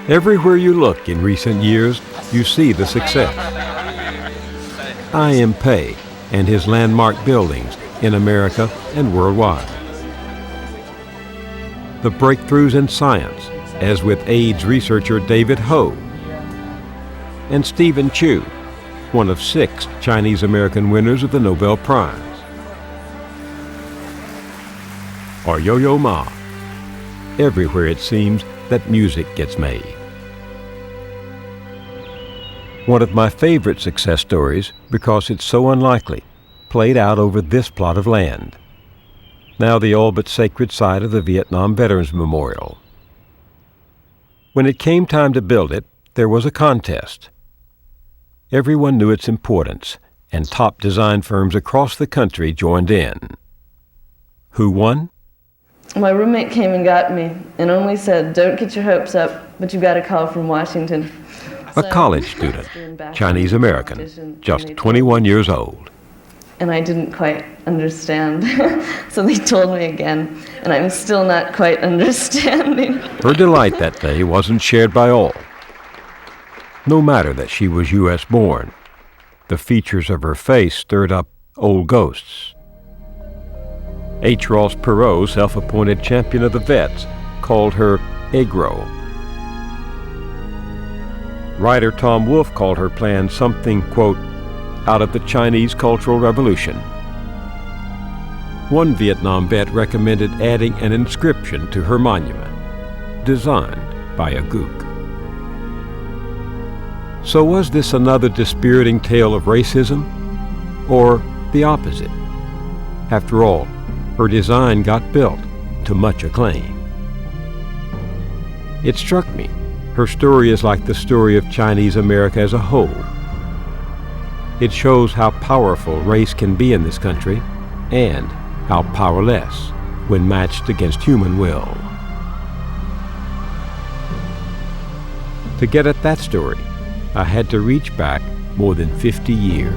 Everywhere you look in recent years, you see the success. I.M. Pei and his landmark buildings in America and worldwide. The breakthroughs in science, as with AIDS researcher David Ho, and Stephen Chu, one of 6 Chinese-American winners of the Nobel Prize. Or Yo-Yo Ma. Everywhere it seems that music gets made. One of my favorite success stories, because it's so unlikely, played out over this plot of land, now the all but sacred site of the Vietnam Veterans Memorial. When it came time to build it, there was a contest. Everyone knew its importance, and top design firms across the country joined in. Who won? My roommate came and got me and only said, "Don't get your hopes up, but you've got a call from Washington." A college student, Chinese-American, just 21 years old. And I didn't quite understand, so they told me again, and I'm still not quite understanding. Her delight that day wasn't shared by all. No matter that she was U.S. born, the features of her face stirred up old ghosts. H. Ross Perot, self-appointed champion of the vets, called her Agro. Writer Tom Wolfe called her plan something, quote, out of the Chinese Cultural Revolution. One Vietnam vet recommended adding an inscription to her monument, designed by a Gook. So was this another dispiriting tale of racism, or the opposite? After all, her design got built to much acclaim. It struck me, her story is like the story of Chinese America as a whole. It shows how powerful race can be in this country, and how powerless when matched against human will. To get at that story, I had to reach back more than 50 years.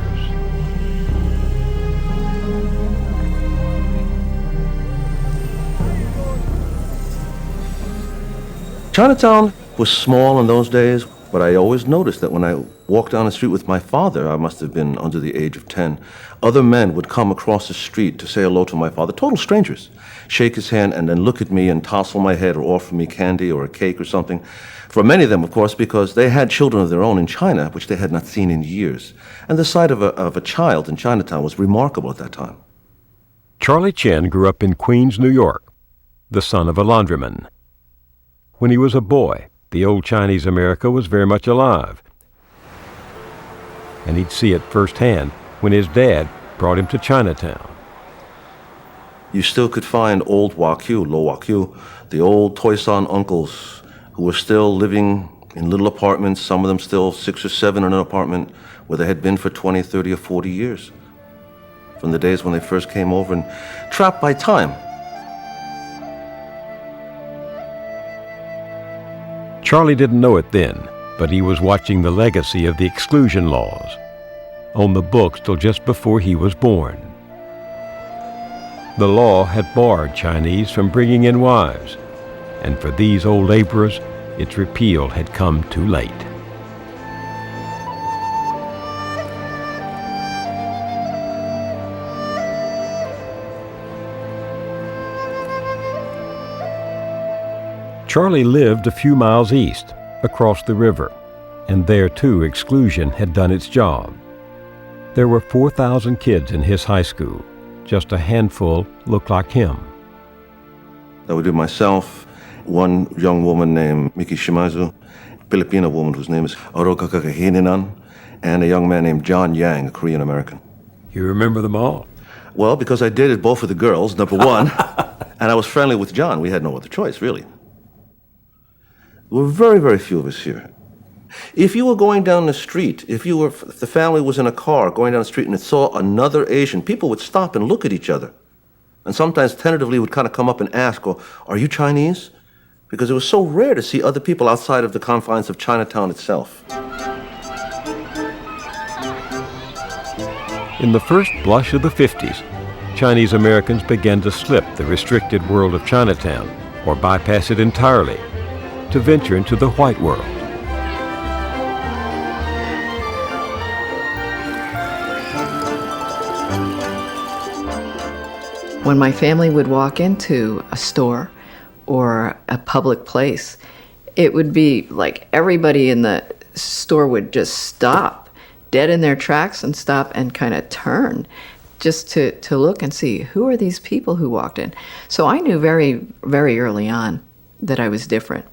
Chinatown was small in those days, but I always noticed that when I walked down the street with my father, I must have been under the age of 10, other men would come across the street to say hello to my father, total strangers, shake his hand and then look at me and tousle my head or offer me candy or a cake or something. For many of them, of course, because they had children of their own in China, which they had not seen in years. And the sight of a child in Chinatown was remarkable at that time. Charlie Chen grew up in Queens, New York, the son of a laundryman. When he was a boy, the old Chinese America was very much alive. And he'd see it firsthand when his dad brought him to Chinatown. You still could find old Wacquiu, Lo Wacquiu, the old Toisan uncles who were still living in little apartments, some of them still 6 or 7 in an apartment where they had been for 20, 30, or 40 years. From the days when they first came over and trapped by time. Charlie didn't know it then, but he was watching the legacy of the exclusion laws on the books till just before he was born. The law had barred Chinese from bringing in wives, and for these old laborers, its repeal had come too late. Charlie lived a few miles east, across the river, and there too exclusion had done its job. There were 4,000 kids in his high school. Just a handful looked like him. That would be myself, one young woman named Miki Shimazu, a Filipino woman whose name is Oroka Kakahininan, and a young man named John Yang, a Korean American. You remember them all? Well, because I dated both of the girls, number one, and I was friendly with John. We had no other choice, really. There were very, very few of us here. If you were going down the street, if the family was in a car going down the street and it saw another Asian, people would stop and look at each other. And sometimes tentatively would kind of come up and ask, "Oh, are you Chinese?" Because it was so rare to see other people outside of the confines of Chinatown itself. In the first blush of the 50s, Chinese Americans began to slip the restricted world of Chinatown or bypass it entirely. to venture into the white world. When my family would walk into a store or a public place, it would be like everybody in the store would just stop dead in their tracks and stop and kind of turn just to look and see, who are these people who walked in? So I knew very, very early on that I was different.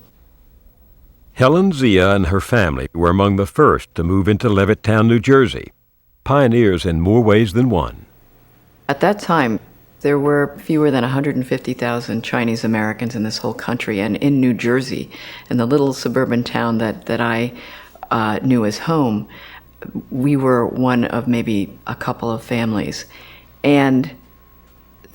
Helen Zia and her family were among the first to move into Levittown, New Jersey, pioneers in more ways than one. At that time, there were fewer than 150,000 Chinese Americans in this whole country, and in New Jersey, in the little suburban town that I knew as home, we were one of maybe a couple of families. And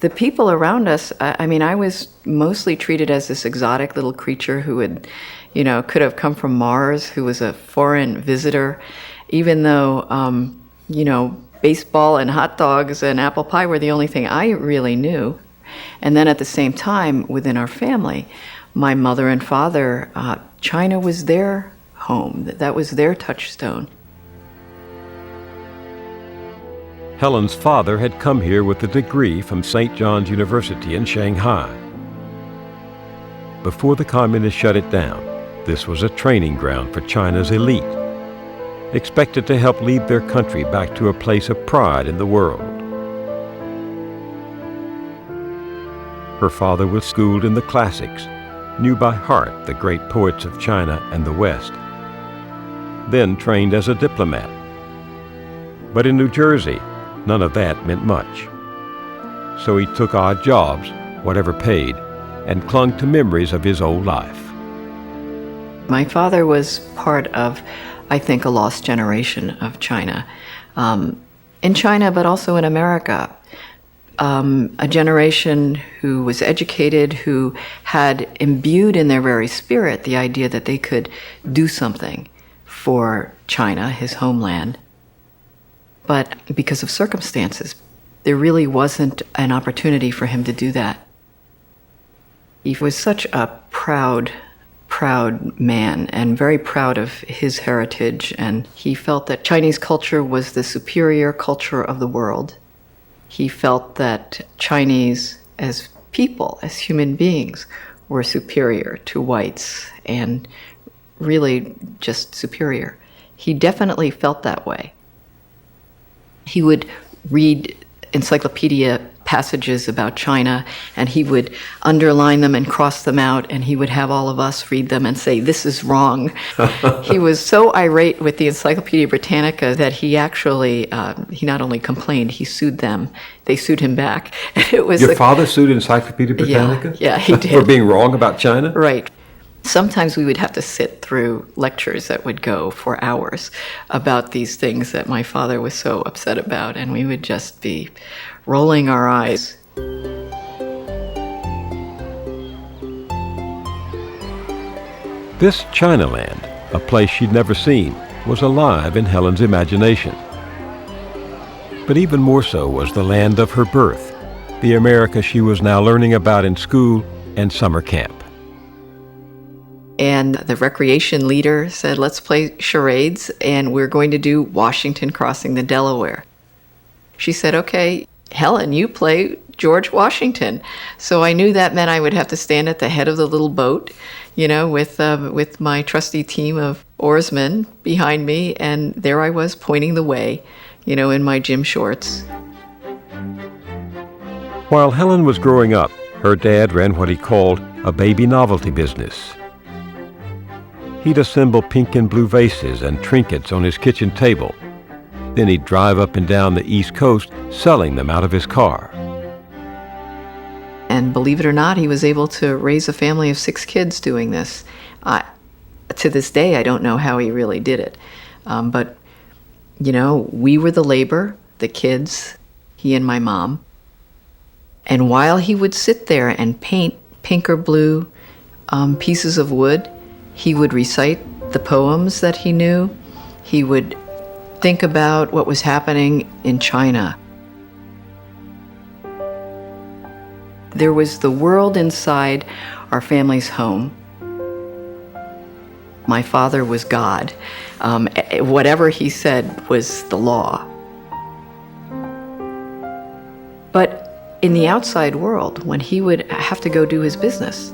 the people around us, I mean, I was mostly treated as this exotic little creature who had, could have come from Mars, who was a foreign visitor, even though, baseball and hot dogs and apple pie were the only thing I really knew. And then at the same time, within our family, my mother and father, China was their home. That was their touchstone. Helen's father had come here with a degree from St. John's University in Shanghai. Before the communists shut it down, this was a training ground for China's elite, expected to help lead their country back to a place of pride in the world. Her father was schooled in the classics, knew by heart the great poets of China and the West, then trained as a diplomat. But in New Jersey, none of that meant much. So he took odd jobs, whatever paid, and clung to memories of his old life. My father was part of, I think, a lost generation of China. In China, but also in America. A generation who was educated, who had imbued in their very spirit the idea that they could do something for China, his homeland. But because of circumstances, there really wasn't an opportunity for him to do that. He was such a proud man and very proud of his heritage, and he felt that Chinese culture was the superior culture of the world. He felt that Chinese as people, as human beings, were superior to whites and really just superior. He definitely felt that way. He would read encyclopedia passages about China, and he would underline them and cross them out, and he would have all of us read them and say, "This is wrong." He was so irate with the Encyclopedia Britannica that he actually, he not only complained, he sued them. They sued him back. It was Your father sued Encyclopedia Britannica? Yeah, he did. For being wrong about China? Right. Sometimes we would have to sit through lectures that would go for hours about these things that my father was so upset about, and we would just be rolling our eyes. This Chinaland, a place she'd never seen, was alive in Helen's imagination. But even more so was the land of her birth, the America she was now learning about in school and summer camp. And the recreation leader said, "Let's play charades, and we're going to do Washington crossing the Delaware." She said, "Okay, Helen, you play George Washington." So I knew that meant I would have to stand at the head of the little boat, with my trusty team of oarsmen behind me, and there I was pointing the way, in my gym shorts. While Helen was growing up, her dad ran what he called a baby novelty business. He'd assemble pink and blue vases and trinkets on his kitchen table. Then he'd drive up and down the East Coast selling them out of his car. And believe it or not, he was able to raise a family of 6 kids doing this. To this day, I don't know how he really did it. But we were the labor, the kids, he and my mom. And while he would sit there and paint pink or blue pieces of wood, he would recite the poems that he knew. He would think about what was happening in China. There was the world inside our family's home, My father was God. Whatever he said was the law. But in the outside world, when he would have to go do his business,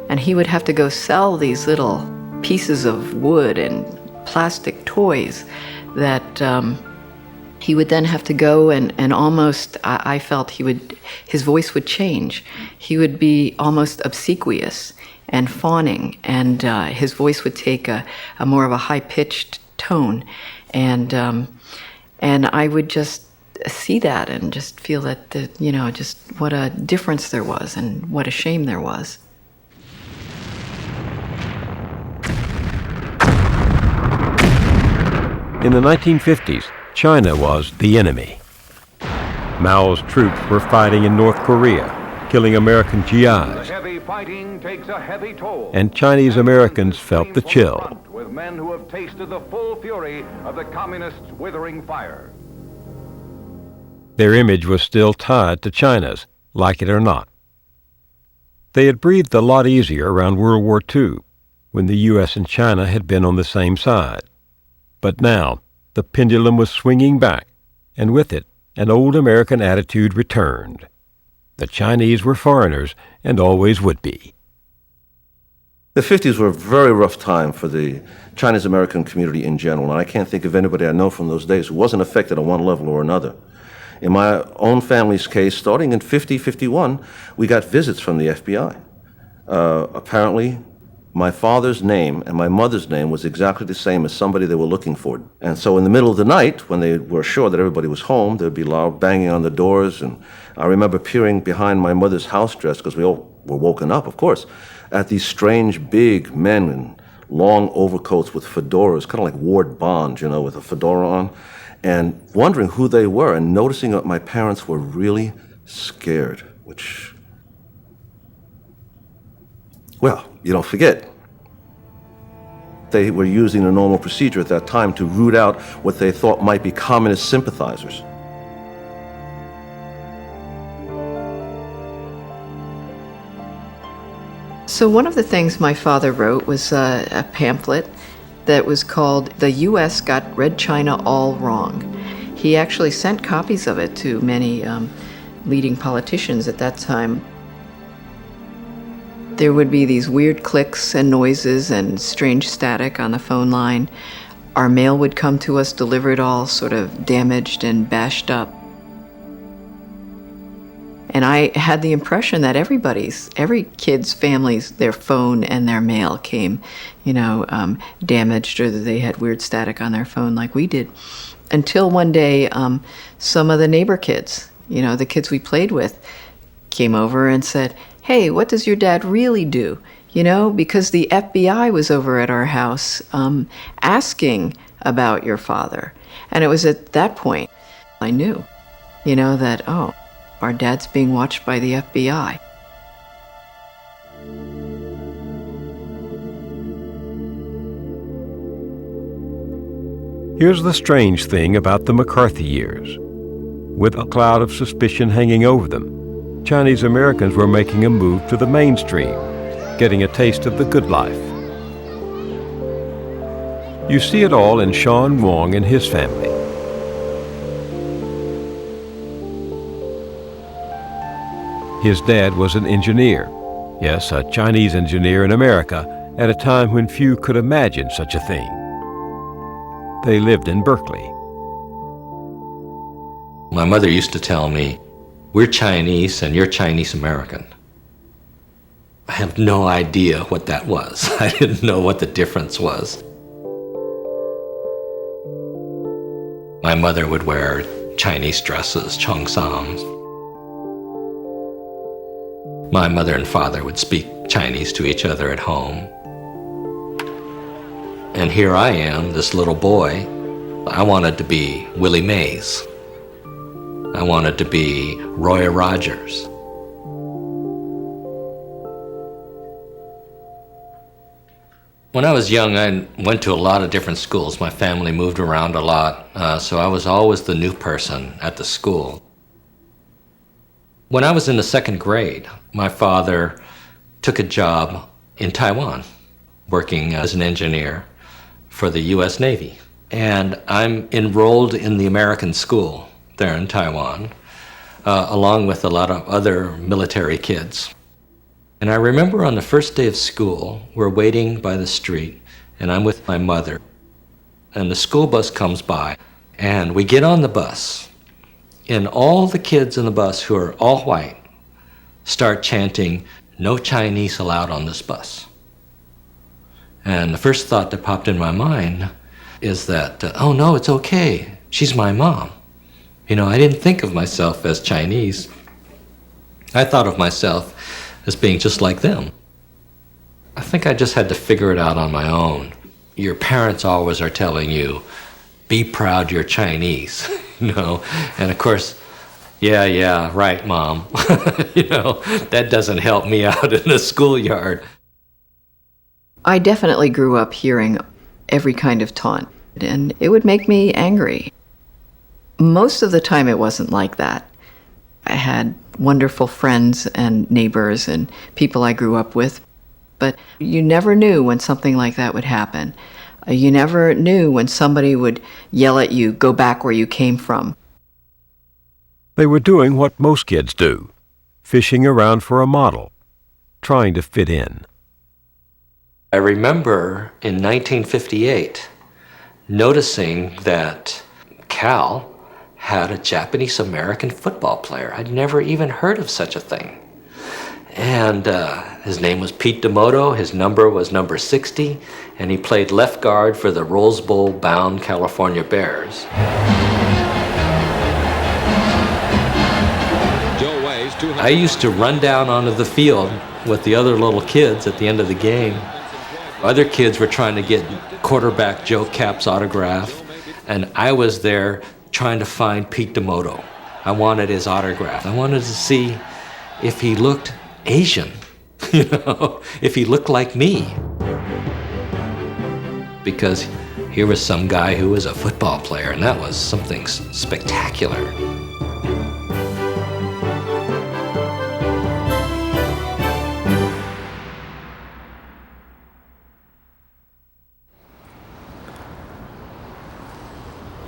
and he would have to go sell these little pieces of wood and plastic toys that he would then have to go and almost, I felt his voice would change. He would be almost obsequious and fawning, and his voice would take a more of a high-pitched tone. And I would just see that and just feel that, just what a difference there was and what a shame there was. In the 1950s, China was the enemy. Mao's troops were fighting in North Korea, killing American GIs. Heavy fighting takes a heavy toll. And Chinese Americans felt the chill. With men who have tasted the full fury of the communists' withering fire. Their image was still tied to China's, like it or not. They had breathed a lot easier around World War II, when the U.S. and China had been on the same side. But now, the pendulum was swinging back, and with it, an old American attitude returned. The Chinese were foreigners, and always would be. The 50s were a very rough time for the Chinese-American community in general, and I can't think of anybody I know from those days who wasn't affected on one level or another. In my own family's case, starting in 50-51, we got visits from the FBI. Apparently, my father's name and my mother's name was exactly the same as somebody they were looking for. And so in the middle of the night, when they were sure that everybody was home, there'd be loud banging on the doors. And I remember peering behind my mother's house dress, because we all were woken up, of course, at these strange big men in long overcoats with fedoras, kind of like Ward Bond, with a fedora on, and wondering who they were and noticing that my parents were really scared, which, well, you don't forget. They were using a normal procedure at that time to root out what they thought might be communist sympathizers. So one of the things my father wrote was a pamphlet that was called "The U.S. Got Red China All Wrong." He actually sent copies of it to many leading politicians at that time. There would be these weird clicks and noises and strange static on the phone line. Our mail would come to us delivered all sort of damaged and bashed up. And I had the impression that every kid's family's, their phone and their mail came, damaged, or that they had weird static on their phone like we did. Until one day, some of the neighbor kids, the kids we played with, came over and said, "Hey, what does your dad really do?" Because the FBI was over at our house asking about your father. And it was at that point I knew, that, oh, our dad's being watched by the FBI. Here's the strange thing about the McCarthy years. With a cloud of suspicion hanging over them, Chinese Americans were making a move to the mainstream, getting a taste of the good life. You see it all in Sean Wong and his family. His dad was an engineer, yes, a Chinese engineer in America, at a time when few could imagine such a thing. They lived in Berkeley. My mother used to tell me, "We're Chinese and you're Chinese American." I have no idea what that was. I didn't know what the difference was. My mother would wear Chinese dresses, cheongsams. My mother and father would speak Chinese to each other at home. And here I am, this little boy. I wanted to be Willie Mays. I wanted to be Roy Rogers. When I was young, I went to a lot of different schools. My family moved around a lot, so I was always the new person at the school. When I was in the second grade, my father took a job in Taiwan. working as an engineer for the U.S. Navy. And I'm enrolled in the American school there in Taiwan, along with a lot of other military kids. And I remember on the first day of school, we're waiting by the street, and I'm with my mother. And the school bus comes by, and we get on the bus, and all the kids in the bus who are all white start chanting, "No Chinese allowed on this bus." And the first thought that popped in my mind is that, oh no, it's okay, she's my mom. You know, I didn't think of myself as Chinese. I thought of myself as being just like them. I think I just had to figure it out on my own. Your parents always are telling you, be proud you're Chinese, you know? And of course, yeah, right, Mom. You know, that doesn't help me out in the schoolyard. I definitely grew up hearing every kind of taunt, and it would make me angry. Most of the time it wasn't like that. I had wonderful friends and neighbors and people I grew up with, but you never knew when something like that would happen. You never knew when somebody would yell at you, "Go back where you came from." They were doing what most kids do, fishing around for a model, trying to fit in. I remember in 1958 noticing that Cal had a Japanese-American football player. I'd never even heard of such a thing. And his name was Pete D'Amoto, his number was number 60, and he played left guard for the Rose Bowl-bound California Bears. I used to run down onto the field with the other little kids at the end of the game. Other kids were trying to get quarterback Joe Cap's autograph, and I was there trying to find Pete D'Amoto. I wanted his autograph. I wanted to see if he looked Asian, you know, if he looked like me. Because here was some guy who was a football player, and that was something spectacular.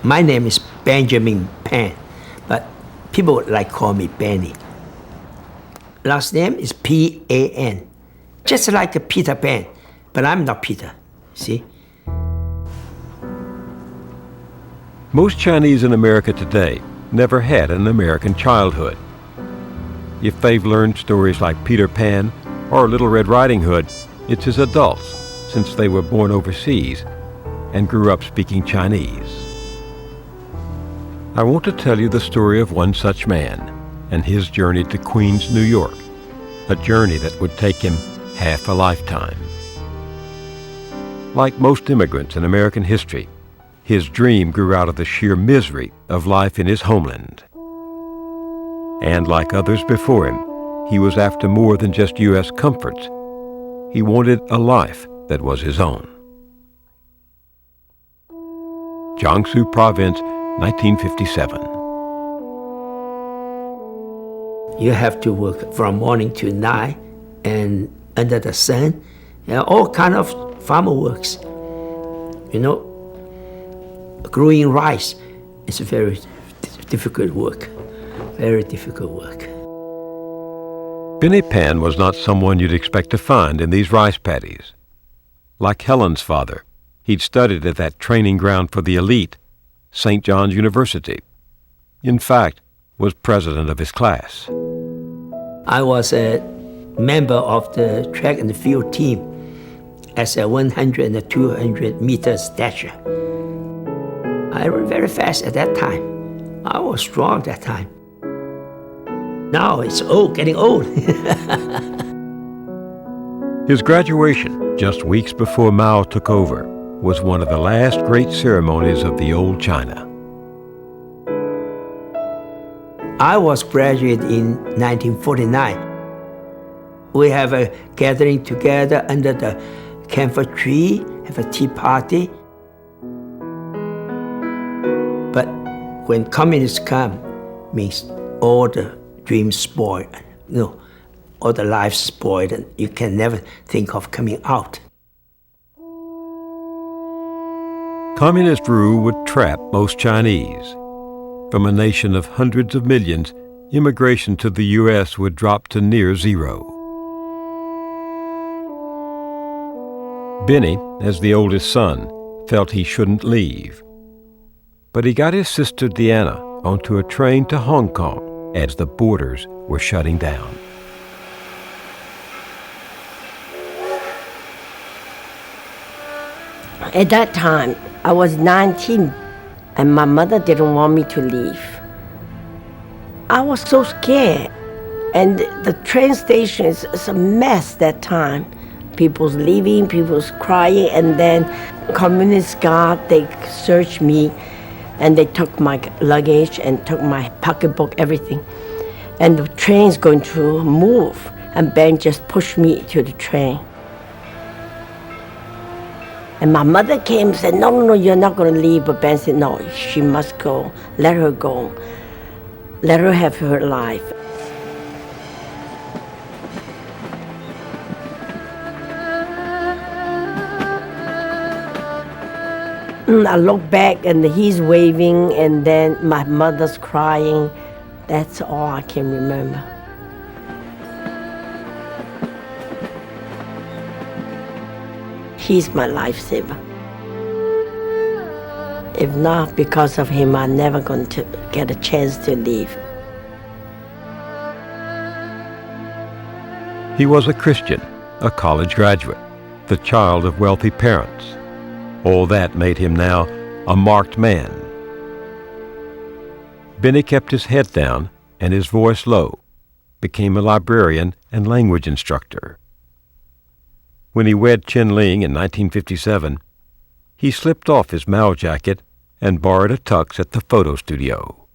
My name is Benjamin Pan, but people would like call me Benny. Last name is P-A-N, just like a Peter Pan, but I'm not Peter, see? Most Chinese in America today never had an American childhood. If they've learned stories like Peter Pan or Little Red Riding Hood, it's as adults, since they were born overseas and grew up speaking Chinese. I want to tell you the story of one such man and his journey to Queens, New York, a journey that would take him half a lifetime. Like most immigrants in American history, his dream grew out of the sheer misery of life in his homeland. And like others before him, he was after more than just U.S. comforts. He wanted a life that was his own. Jiangsu Province, 1957. You have to work from morning to night and under the sun, all kind of farmer works. You know, growing rice is a very difficult work, very difficult work. Benny Pan was not someone you'd expect to find in these rice paddies. Like Helen's father, he'd studied at that training ground for the elite, St. John's University. In fact, was president of his class. I was a member of the track and field team as a 100 and 200 meter stature. I ran very fast at that time. I was strong that time. Now it's old, getting old. His graduation, just weeks before Mao took over, was one of the last great ceremonies of the old China. I was graduated in 1949. We have a gathering together under the camphor tree, have a tea party. But when communists come, means all the dreams spoiled, all the lives spoiled, and you can never think of coming out. Communist rule would trap most Chinese. From a nation of hundreds of millions, immigration to the U.S. would drop to near zero. Benny, as the oldest son, felt he shouldn't leave. But he got his sister Deanna onto a train to Hong Kong as the borders were shutting down. At that time, I was 19, and my mother didn't want me to leave. I was so scared, and the train station is a mess that time. People's leaving, people's crying, and then communist guard, they searched me, and they took my luggage and took my pocketbook, everything. And the train's going to move, and Ben just pushed me to the train. And my mother came and said, no, you're not going to leave. But Ben said, no, she must go. Let her go. Let her have her life. I look back and he's waving and then my mother's crying. That's all I can remember. He's my lifesaver. If not because of him, I'm never going to get a chance to leave. He was a Christian, a college graduate, the child of wealthy parents. All that made him now a marked man. Benny kept his head down and his voice low, became a librarian and language instructor. When he wed Chin Ling in 1957, he slipped off his Mao jacket and borrowed a tux at the photo studio.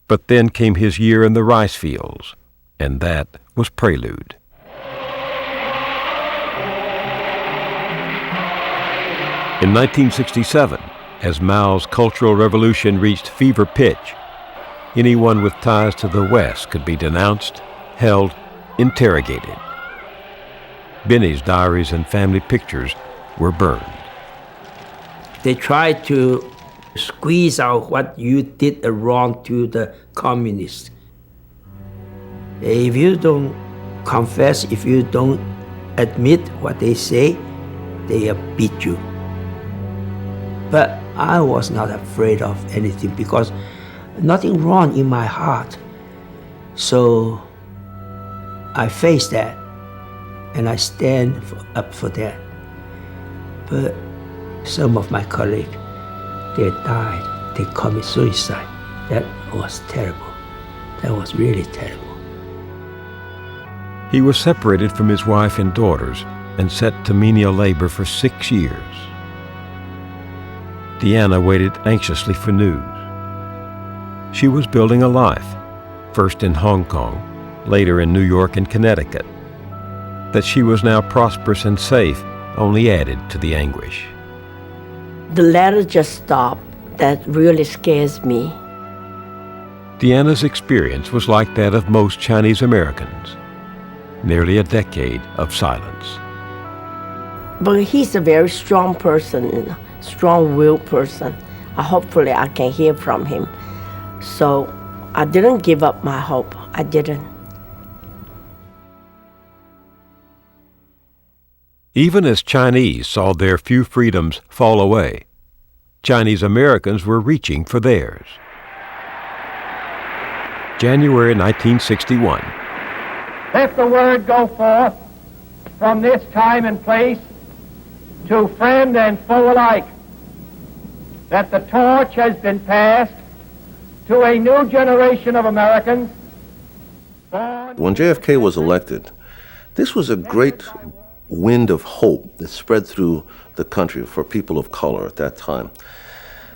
But then came his year in the rice fields, and that was prelude. In 1967, as Mao's Cultural Revolution reached fever pitch, anyone with ties to the West could be denounced, held, interrogated. Benny's diaries and family pictures were burned. They tried to squeeze out what you did wrong to the communists. If you don't confess, if you don't admit what they say, they beat you. But I was not afraid of anything because nothing wrong in my heart. So I faced that and I stand up for that. But some of my colleagues, they died, they commit suicide. That was terrible. That was really terrible. He was separated from his wife and daughters and set to menial labor for 6 years. Deanna waited anxiously for news. She was building a life, first in Hong Kong, later in New York and Connecticut. That she was now prosperous and safe only added to the anguish. The letter just stopped. That really scares me. Deanna's experience was like that of most Chinese Americans. Nearly a decade of silence. But he's a very strong person, strong-willed person. Hopefully I can hear from him. So I didn't give up my hope. I didn't. Even as Chinese saw their few freedoms fall away, Chinese Americans were reaching for theirs. January 1961. Let the word go forth from this time and place to friend and foe alike that the torch has been passed to a new generation of Americans. When JFK was elected, this was a great wind of hope that spread through the country for people of color at that time.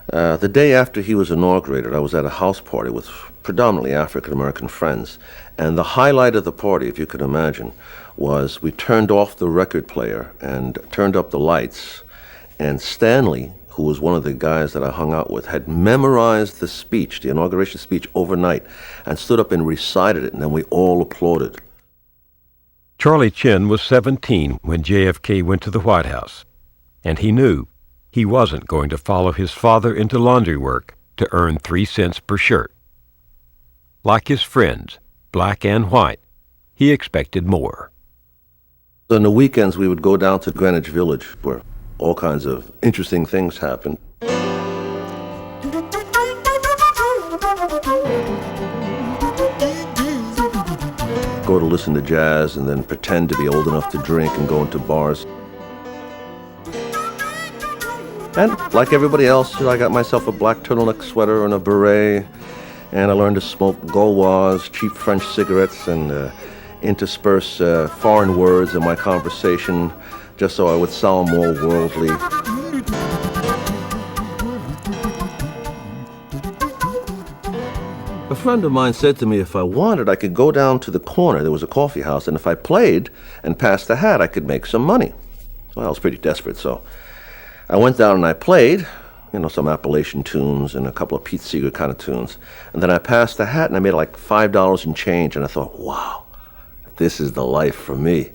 The day after he was inaugurated, I was at a house party with predominantly African-American friends, and the highlight of the party, if you could imagine, was we turned off the record player and turned up the lights, and Stanley, who was one of the guys that I hung out with, had memorized the speech, the inauguration speech, overnight, and stood up and recited it, and then we all applauded. Charlie Chin was 17 when JFK went to the White House, and he knew He wasn't going to follow his father into laundry work to earn 3 cents per shirt. Like his friends, black and white, he expected more. On the weekends, we would go down to Greenwich Village, where all kinds of interesting things happened. Go to listen to jazz and then pretend to be old enough to drink and go into bars. And like everybody else, I got myself a black turtleneck sweater and a beret, and I learned to smoke Gauloises, cheap French cigarettes, and intersperse foreign words in my conversation just so I would sound more worldly. A friend of mine said to me if I wanted, I could go down to the corner. There was a coffee house, and if I played and passed the hat, I could make some money. Well, I was pretty desperate, so I went down and I played, some Appalachian tunes and a couple of Pete Seeger kind of tunes. And then I passed the hat and I made like $5 and change, and I thought, wow, this is the life for me.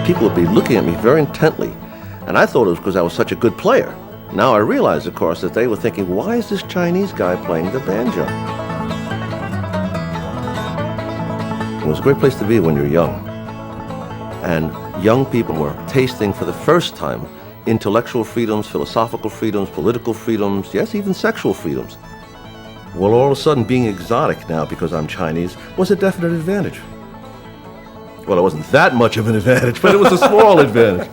People would be looking at me very intently, and I thought it was because I was such a good player. Now I realize, of course, that they were thinking, why is this Chinese guy playing the banjo? It was a great place to be when you're young. And young people were tasting for the first time intellectual freedoms, philosophical freedoms, political freedoms, yes, even sexual freedoms. Well, all of a sudden, being exotic now because I'm Chinese was a definite advantage. Well, it wasn't that much of an advantage, but it was a small advantage.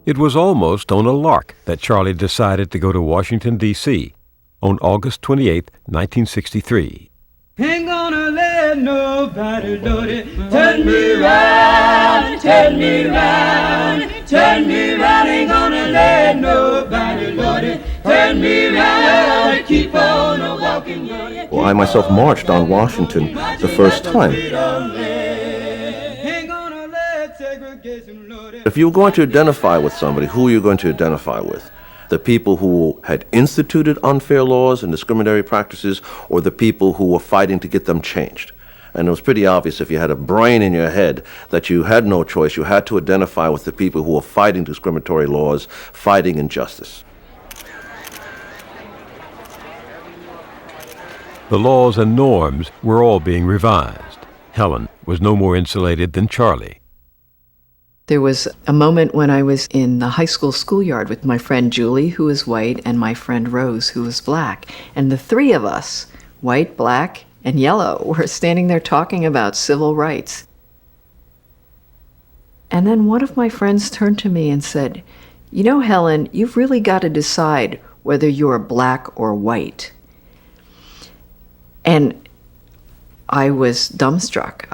It was almost on a lark that Charlie decided to go to Washington, D.C. on August 28, 1963. Ain't gonna let nobody load it. Turn me round, turn me round, turn me round. Ain't gonna let nobody load it. Turn me round, keep on a walking. Well, I myself marched on Washington the first time. If you were going to identify with somebody, who are you going to identify with? The people who had instituted unfair laws and discriminatory practices, or the people who were fighting to get them changed? And it was pretty obvious if you had a brain in your head that you had no choice. You had to identify with the people who were fighting discriminatory laws, fighting injustice. The laws and norms were all being revised. Helen was no more insulated than Charlie. There was a moment when I was in the high school schoolyard with my friend Julie, who was white, and my friend Rose, who was black. And the three of us, white, black, and yellow, were standing there talking about civil rights. And then one of my friends turned to me and said, "You know, Helen, you've really got to decide whether you're black or white." And I was dumbstruck.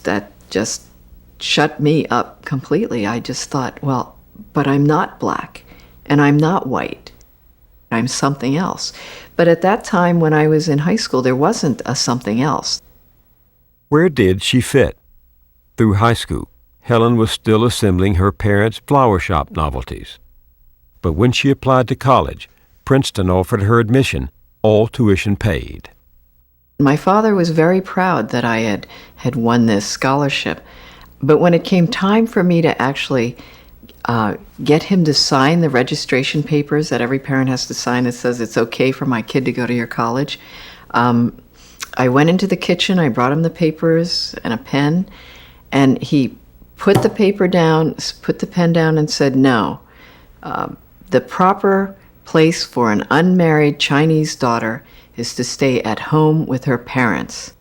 That just shut me up completely. I just thought, well, but I'm not black, and I'm not white. I'm something else. But at that time when I was in high school, there wasn't a something else. Where did she fit? Through high school, Helen was still assembling her parents' flower shop novelties. But when she applied to college, Princeton offered her admission, all tuition paid. My father was very proud that I had won this scholarship. But when it came time for me to actually get him to sign the registration papers that every parent has to sign that says it's okay for my kid to go to your college, I went into the kitchen, I brought him the papers and a pen, and he put the paper down, put the pen down and said, no, the proper place for an unmarried Chinese daughter is to stay at home with her parents.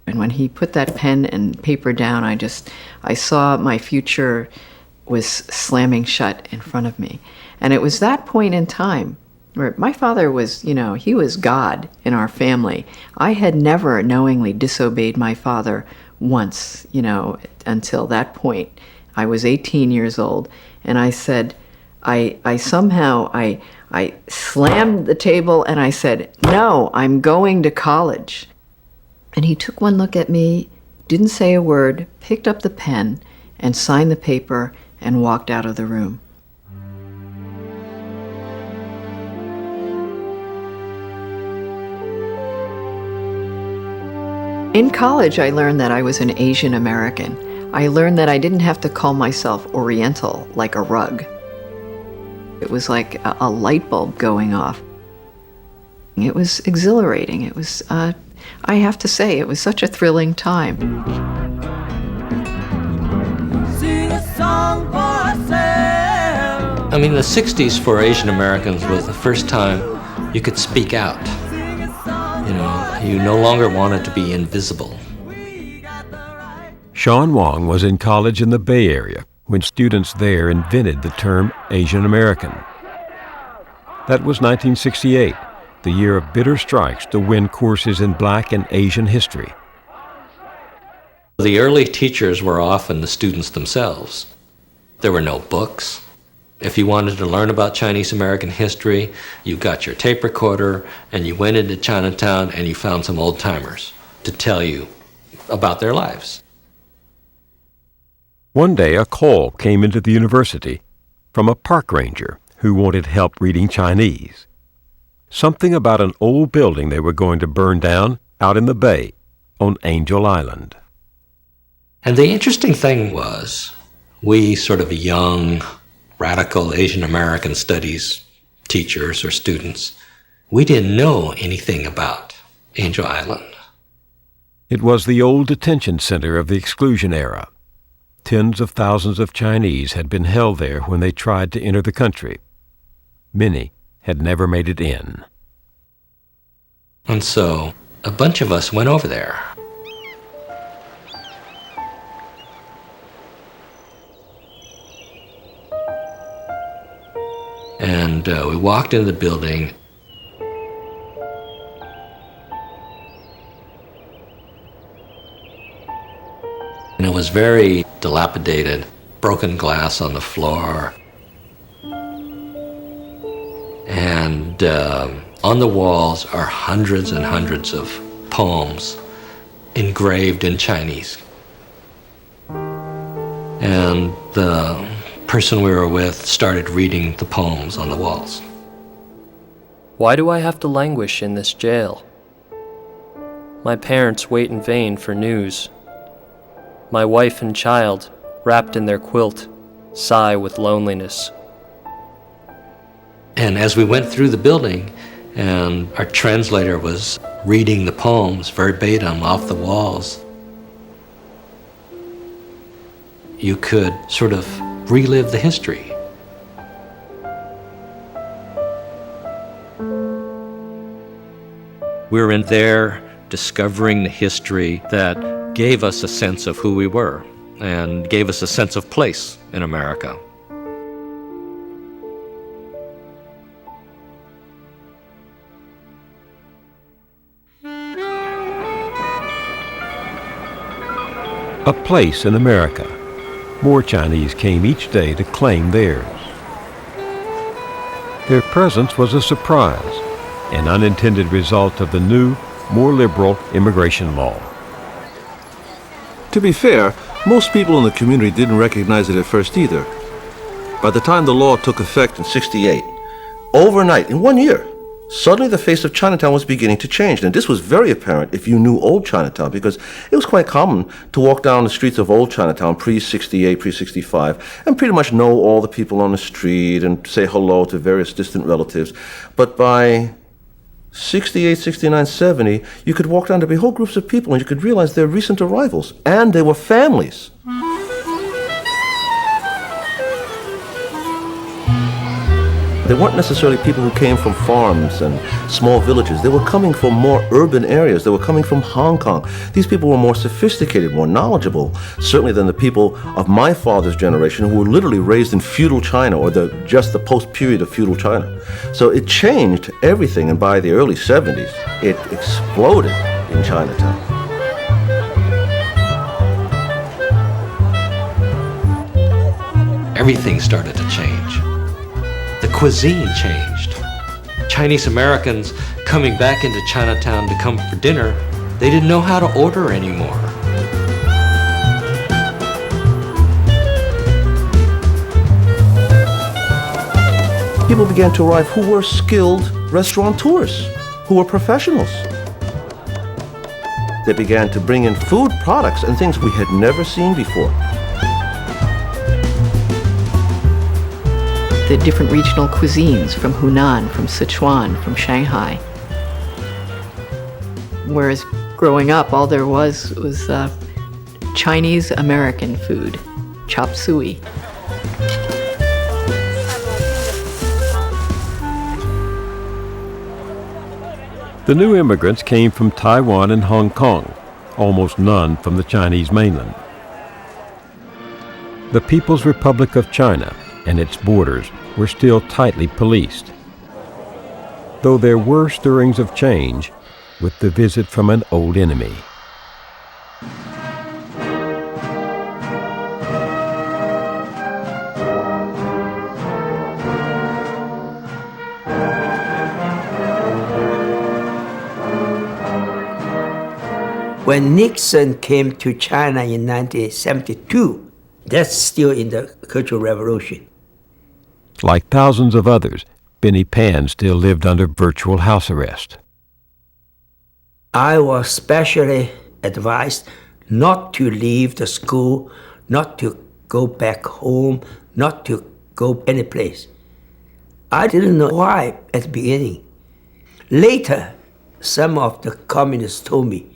And when he put that pen and paper down, I saw my future was slamming shut in front of me. And it was that point in time where my father was, he was God in our family. I had never knowingly disobeyed my father once, until that point. I was 18 years old, and I said, I slammed the table and I said, no, I'm going to college. And he took one look at me, didn't say a word, picked up the pen, and signed the paper and walked out of the room. In college, I learned that I was an Asian American. I learned that I didn't have to call myself Oriental like a rug. It was like a light bulb going off. It was exhilarating. It was, I have to say, it was such a thrilling time. Sing a song for ourselves. I mean, the 60s for Asian Americans was the first time you could speak out. You know, you no longer wanted to be invisible. Sean Wong was in college in the Bay Area when students there invented the term Asian American. That was 1968, the year of bitter strikes to win courses in Black and Asian history. The early teachers were often the students themselves. There were no books. If you wanted to learn about Chinese American history, you got your tape recorder and you went into Chinatown and you found some old-timers to tell you about their lives. One day, a call came into the university from a park ranger who wanted help reading Chinese. Something about an old building they were going to burn down out in the bay on Angel Island. And the interesting thing was, we sort of young, radical Asian American studies teachers or students, we didn't know anything about Angel Island. It was the old detention center of the exclusion era. Tens of thousands of Chinese had been held there when they tried to enter the country. Many had never made it in. And so a bunch of us went over there. And we walked into the building. And it was very dilapidated, broken glass on the floor. And on the walls are hundreds and hundreds of poems engraved in Chinese. And the person we were with started reading the poems on the walls. Why do I have to languish in this jail? My parents wait in vain for news. My wife and child, wrapped in their quilt, sigh with loneliness. And as we went through the building, and our translator was reading the poems verbatim off the walls, you could sort of relive the history. We were in there discovering the history that gave us a sense of who we were and gave us a sense of place in America. A place in America. More Chinese came each day to claim theirs. Their presence was a surprise, an unintended result of the new, more liberal immigration law. To be fair, most people in the community didn't recognize it at first either. By the time the law took effect in '68, overnight, in 1 year, suddenly the face of Chinatown was beginning to change. And this was very apparent if you knew old Chinatown, because it was quite common to walk down the streets of old Chinatown pre-68, pre-65, and pretty much know all the people on the street and say hello to various distant relatives. But by 68, 69, 70, you could walk down, there'd be whole groups of people, and you could realize they're recent arrivals, and they were families. They weren't necessarily people who came from farms and small villages. They were coming from more urban areas. They were coming from Hong Kong. These people were more sophisticated, more knowledgeable, certainly than the people of my father's generation who were literally raised in feudal China, or just the post-period of feudal China. So it changed everything, and by the early 70s, it exploded in Chinatown. Everything started to change. The cuisine changed. Chinese Americans coming back into Chinatown to come for dinner, they didn't know how to order anymore. People began to arrive who were skilled restaurateurs, who were professionals. They began to bring in food products and things we had never seen before. The different regional cuisines from Hunan, from Sichuan, from Shanghai. Whereas growing up, all there was Chinese American food, chop suey. The new immigrants came from Taiwan and Hong Kong, almost none from the Chinese mainland. The People's Republic of China and its borders were still tightly policed, though there were stirrings of change with the visit from an old enemy. When Nixon came to China in 1972, that's still in the Cultural Revolution. Like thousands of others, Benny Pan still lived under virtual house arrest. I was specially advised not to leave the school, not to go back home, not to go any place. I didn't know why at the beginning. Later, some of the communists told me,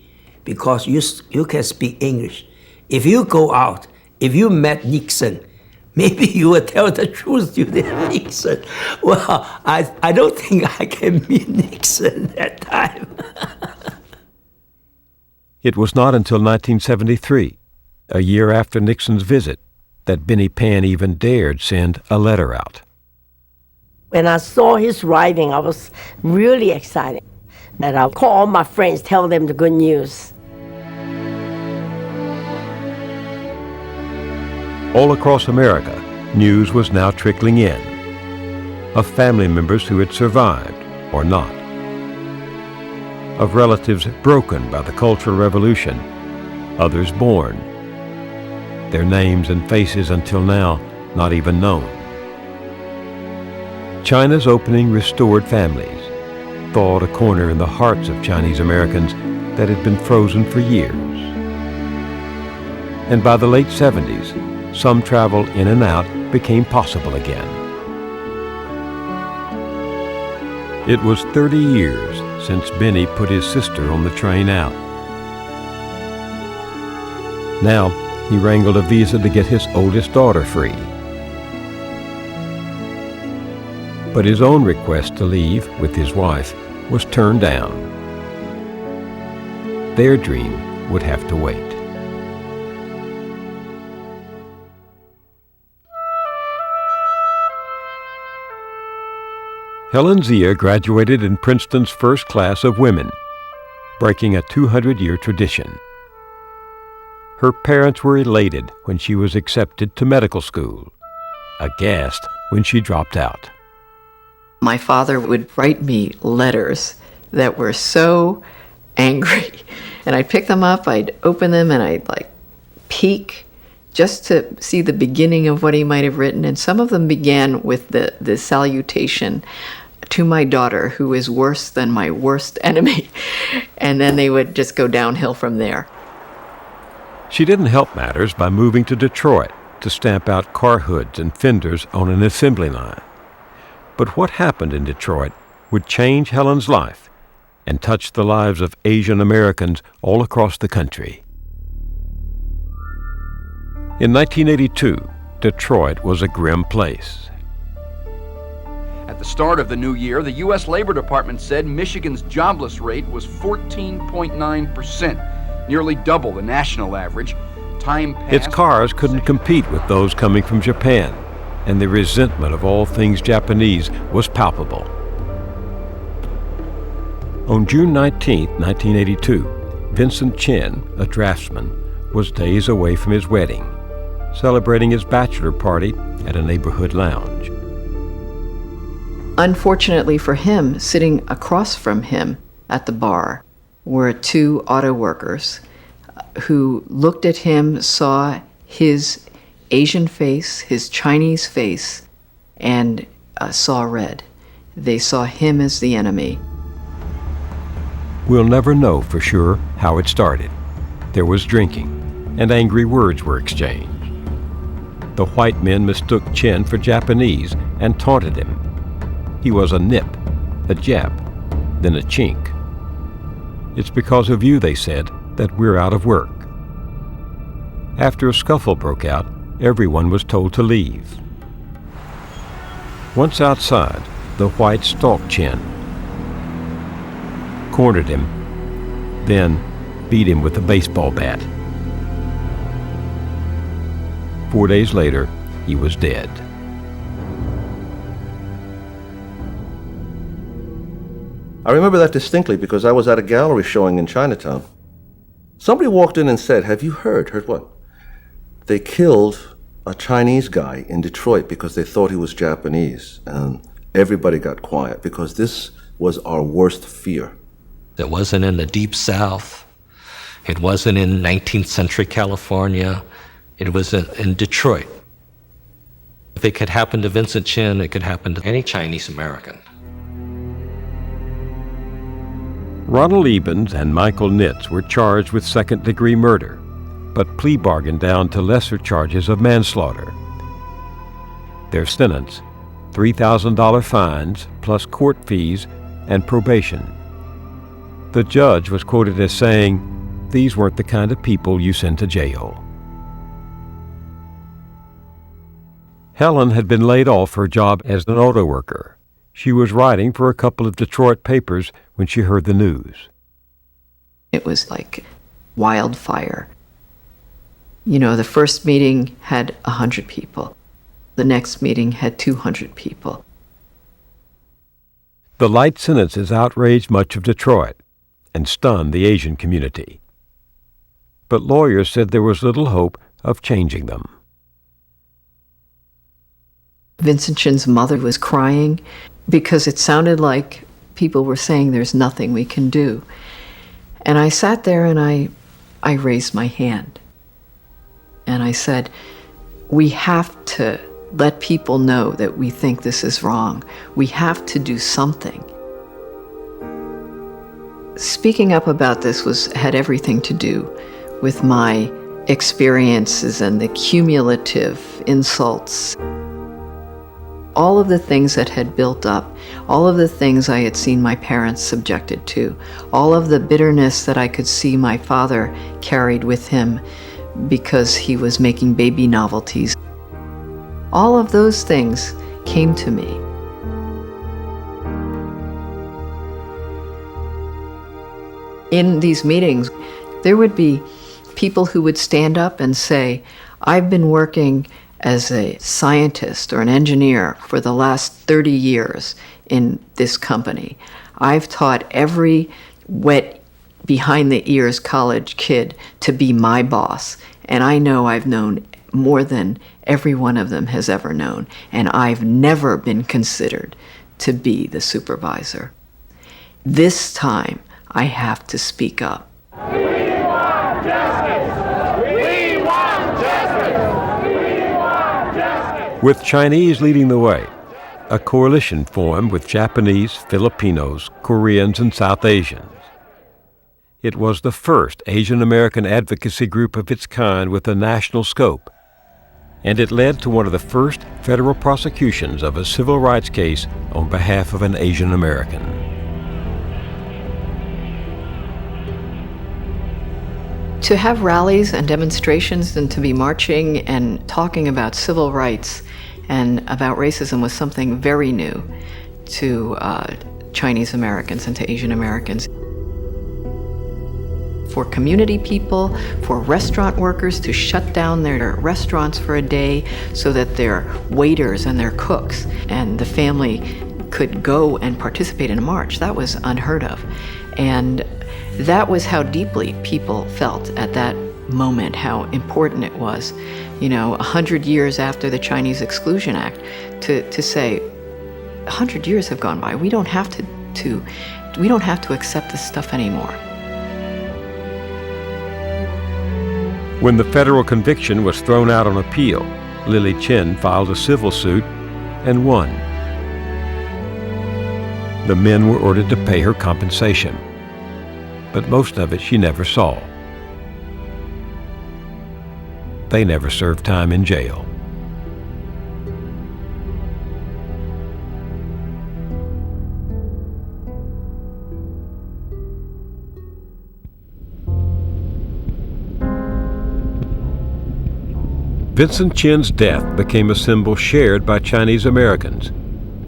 because you can speak English. If you go out, if you met Nixon, maybe you will tell the truth to Nixon. Well, I don't think I can meet Nixon at that time. It was not until 1973, a year after Nixon's visit, that Benny Pan even dared send a letter out. When I saw his writing, I was really excited. And I'll call all my friends, tell them the good news. All across America, news was now trickling in of family members who had survived or not, of relatives broken by the Cultural Revolution, others born, their names and faces until now not even known. China's opening restored families, thawed a corner in the hearts of Chinese Americans that had been frozen for years. And by the late 70s, some travel in and out became possible again. It was 30 years since Benny put his sister on the train out. Now, he wrangled a visa to get his oldest daughter free. But his own request to leave with his wife was turned down. Their dream would have to wait. Helen Zia graduated in Princeton's first class of women, breaking a 200-year tradition. Her parents were elated when she was accepted to medical school, aghast when she dropped out. My father would write me letters that were so angry, and I'd pick them up, I'd open them, and I'd peek just to see the beginning of what he might have written, and some of them began with the salutation, "To my daughter, who is worse than my worst enemy," and then they would just go downhill from there. She didn't help matters by moving to Detroit to stamp out car hoods and fenders on an assembly line. But what happened in Detroit would change Helen's life and touch the lives of Asian Americans all across the country. In 1982, Detroit was a grim place. At the start of the new year, the U.S. Labor Department said Michigan's jobless rate was 14.9%, nearly double the national average. Time passed. Its cars couldn't compete with those coming from Japan, and the resentment of all things Japanese was palpable. On June 19, 1982, Vincent Chin, a draftsman, was days away from his wedding, celebrating his bachelor party at a neighborhood lounge. Unfortunately for him, sitting across from him at the bar were two auto workers who looked at him, saw his Asian face, his Chinese face, and saw red. They saw him as the enemy. We'll never know for sure how it started. There was drinking, and angry words were exchanged. The white men mistook Chen for Japanese and taunted him. He was a nip, a Jap, then a chink. It's because of you, they said, that we're out of work. After a scuffle broke out, everyone was told to leave. Once outside, the whites stalked Chen, cornered him, then beat him with a baseball bat. 4 days later, he was dead. I remember that distinctly because I was at a gallery showing in Chinatown. Somebody walked in and said, "Have you heard?" Heard what? They killed a Chinese guy in Detroit because they thought he was Japanese, and everybody got quiet because this was our worst fear. It wasn't in the Deep South. It wasn't in 19th century California. It was in Detroit. If it could happen to Vincent Chin, it could happen to any Chinese American. Ronald Ebens and Michael Nitz were charged with second-degree murder, but plea bargained down to lesser charges of manslaughter. Their sentence, $3,000 fines plus court fees and probation. The judge was quoted as saying, "These weren't the kind of people you send to jail." Helen had been laid off her job as an auto worker. She was writing for a couple of Detroit papers when she heard the news. It was like wildfire. You know, the first meeting had 100 people. The next meeting had 200 people. The light sentences outraged much of Detroit and stunned the Asian community. But lawyers said there was little hope of changing them. Vincent Chin's mother was crying because it sounded like people were saying there's nothing we can do. And I sat there and I raised my hand. And I said, we have to let people know that we think this is wrong. We have to do something. Speaking up about this had everything to do with my experiences and the cumulative insults. All of the things that had built up, all of the things I had seen my parents subjected to, all of the bitterness that I could see my father carried with him because he was making baby novelties. All of those things came to me. In these meetings, there would be people who would stand up and say, I've been working as a scientist or an engineer for the last 30 years in this company. I've taught every wet behind the ears college kid to be my boss, and I know I've known more than every one of them has ever known, and I've never been considered to be the supervisor. This time, I have to speak up. We want justice! We want justice! We want justice! With Chinese leading the way, a coalition formed with Japanese, Filipinos, Koreans, and South Asians. It was the first Asian American advocacy group of its kind with a national scope, and it led to one of the first federal prosecutions of a civil rights case on behalf of an Asian American. To have rallies and demonstrations and to be marching and talking about civil rights and about racism was something very new to Chinese Americans and to Asian Americans. For community people, for restaurant workers to shut down their restaurants for a day so that their waiters and their cooks and the family could go and participate in a march, that was unheard of. And that was how deeply people felt at that moment, how important it was, 100 years after the Chinese Exclusion Act, to say, 100 years have gone by. We don't have to accept this stuff anymore. When the federal conviction was thrown out on appeal, Lily Chen filed a civil suit and won. The men were ordered to pay her compensation. but most of it she never saw. They never served time in jail. Vincent Chin's death became a symbol shared by Chinese Americans,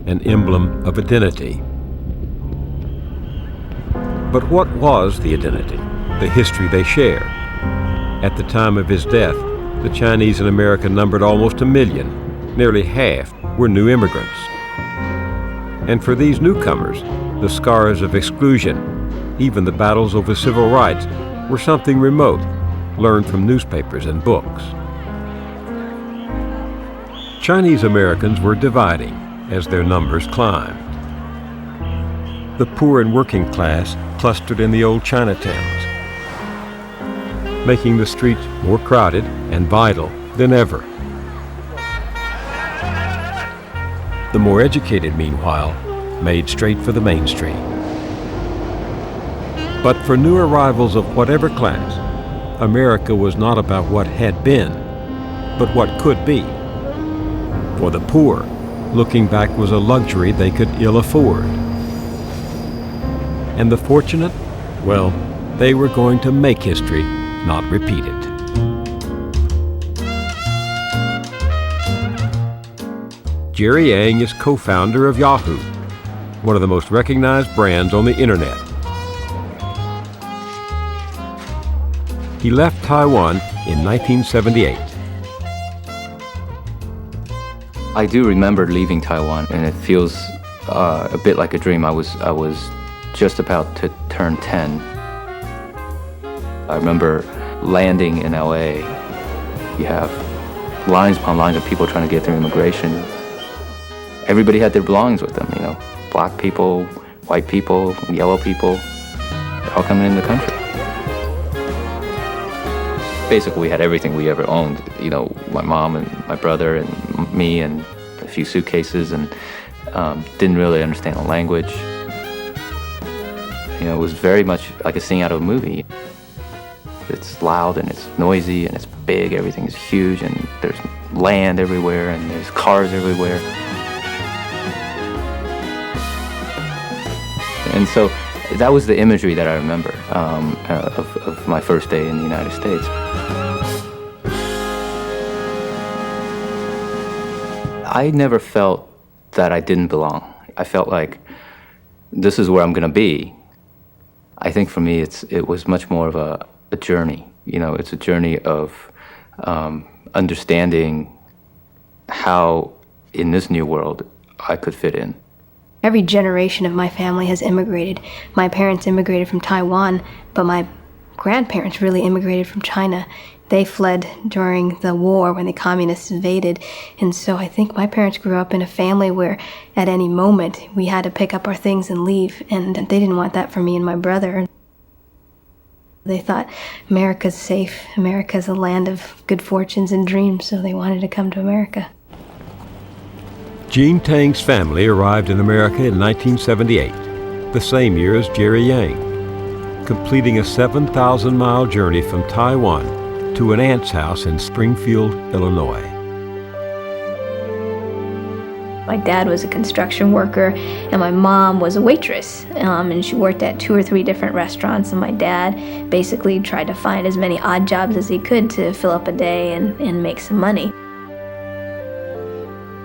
an emblem of identity. But what was the identity, the history they share? At the time of his death, the Chinese in America numbered almost 1 million. Nearly half were new immigrants. And for these newcomers, the scars of exclusion, even the battles over civil rights, were something remote, learned from newspapers and books. Chinese Americans were dividing as their numbers climbed. The poor and working class clustered in the old Chinatowns, making the streets more crowded and vital than ever. The more educated, meanwhile, made straight for the mainstream. But for new arrivals of whatever class, America was not about what had been, but what could be. For the poor, looking back was a luxury they could ill afford. And the fortunate, well, they were going to make history, not repeat it. Jerry Yang is co-founder of Yahoo, one of the most recognized brands on the internet. He left Taiwan in 1978. I do remember leaving Taiwan, and it feels a bit like a dream. I was just about to turn 10. I remember landing in LA. You have lines upon lines of people trying to get through immigration. Everybody had their belongings with them, you know. Black people, white people, yellow people, they're all coming in the country. Basically, we had everything we ever owned. You know, my mom and my brother and me and a few suitcases, and didn't really understand the language. You know, it was very much like a scene out of a movie. It's loud and it's noisy and it's big, everything is huge, and there's land everywhere and there's cars everywhere. And so that was the imagery that I remember of my first day in the United States. I never felt that I didn't belong. I felt like this is where I'm gonna be. I think for me it was much more of a journey. You know, it's a journey of understanding how in this new world I could fit in. Every generation of my family has immigrated. My parents immigrated from Taiwan, but my grandparents really immigrated from China. They fled during the war when the communists invaded. And so I think my parents grew up in a family where at any moment we had to pick up our things and leave. And they didn't want that for me and my brother. They thought America's safe. America's a land of good fortunes and dreams, so they wanted to come to America. Jean Tang's family arrived in America in 1978, the same year as Jerry Yang, completing a 7,000-mile journey from Taiwan to an aunt's house in Springfield, Illinois. My dad was a construction worker, and my mom was a waitress, and she worked at 2 or 3 different restaurants, and my dad basically tried to find as many odd jobs as he could to fill up a day and make some money.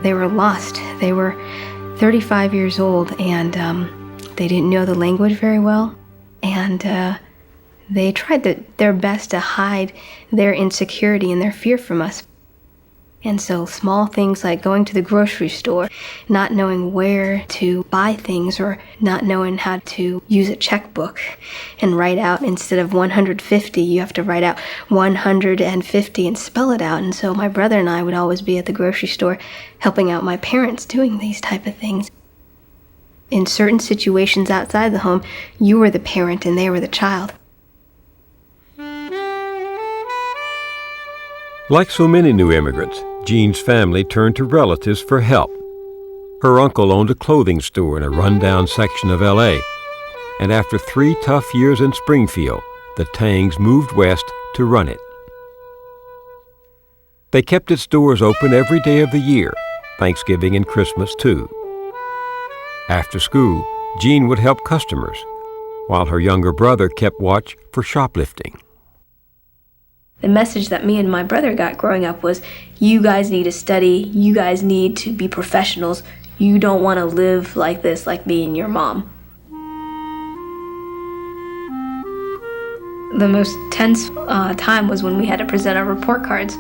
They were lost. They were 35 years old, and they didn't know the language very well, and they tried their best to hide their insecurity and their fear from us. And so small things like going to the grocery store, not knowing where to buy things, or not knowing how to use a checkbook and write out, instead of 150, you have to write out 150 and spell it out. And so my brother and I would always be at the grocery store helping out my parents doing these type of things. In certain situations outside the home, you were the parent and they were the child. Like so many new immigrants, Jean's family turned to relatives for help. Her uncle owned a clothing store in a rundown section of LA, and after 3 tough years in Springfield, the Tangs moved west to run it. They kept its doors open every day of the year, Thanksgiving and Christmas too. After school, Jean would help customers, while her younger brother kept watch for shoplifting. The message that me and my brother got growing up was, you guys need to study, you guys need to be professionals, you don't want to live like this, like me and your mom. The most tense time was when we had to present our report cards.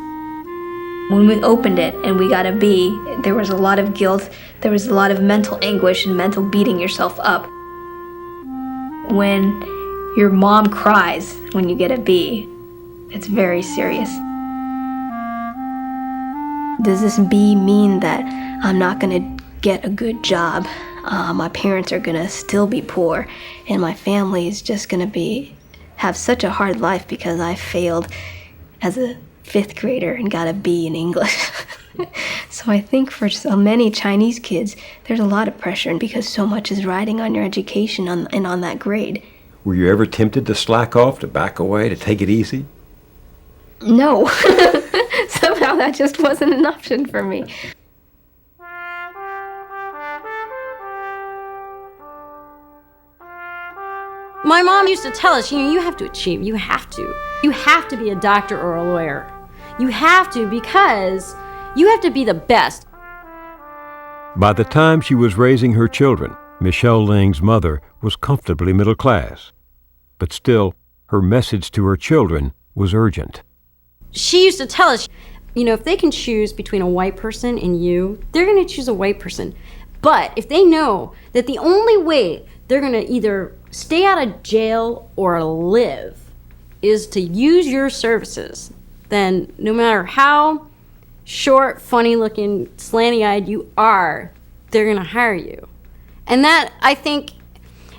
When we opened it and we got a B, there was a lot of guilt, there was a lot of mental anguish and mental beating yourself up. When your mom cries when you get a B, it's very serious. Does this B mean that I'm not going to get a good job? My parents are going to still be poor, and my family is just going to have such a hard life because I failed as a 5th grader and got a B in English. So I think for so many Chinese kids, there's a lot of pressure because so much is riding on your education and on that grade. Were you ever tempted to slack off, to back away, to take it easy? No. Somehow that just wasn't an option for me. My mom used to tell us, you have to achieve, you have to. You have to be a doctor or a lawyer. You have to, because you have to be the best. By the time she was raising her children, Michelle Ling's mother was comfortably middle class. But still, her message to her children was urgent. She used to tell us, if they can choose between a white person and you, they're going to choose a white person. But if they know that the only way they're going to either stay out of jail or live is to use your services, then no matter how short, funny-looking, slanty-eyed you are, they're going to hire you. And that, I think,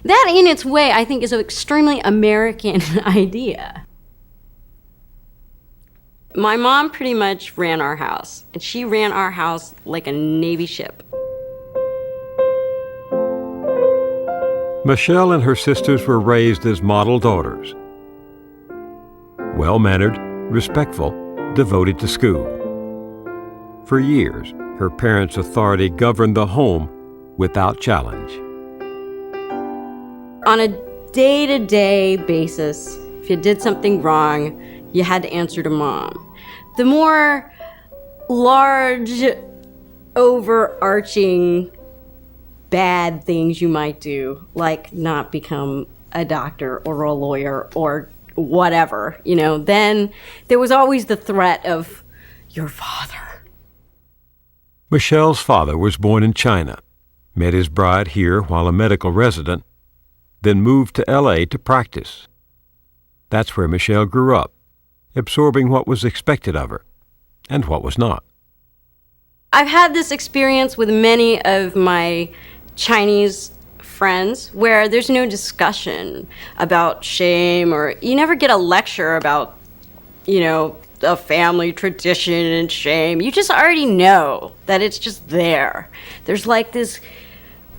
that in its way, I think is an extremely American idea. My mom pretty much ran our house, and she ran our house like a Navy ship. Michelle and her sisters were raised as model daughters. Well-mannered, respectful, devoted to school. For years, her parents' authority governed the home without challenge. On a day-to-day basis, if you did something wrong, you had to answer to mom. The more large, overarching bad things you might do, like not become a doctor or a lawyer or whatever, then there was always the threat of your father. Michelle's father was born in China, met his bride here while a medical resident, then moved to L.A. to practice. That's where Michelle grew up, absorbing what was expected of her and what was not. I've had this experience with many of my Chinese friends where there's no discussion about shame, or you never get a lecture about, a family tradition and shame. You just already know that it's just there. There's like this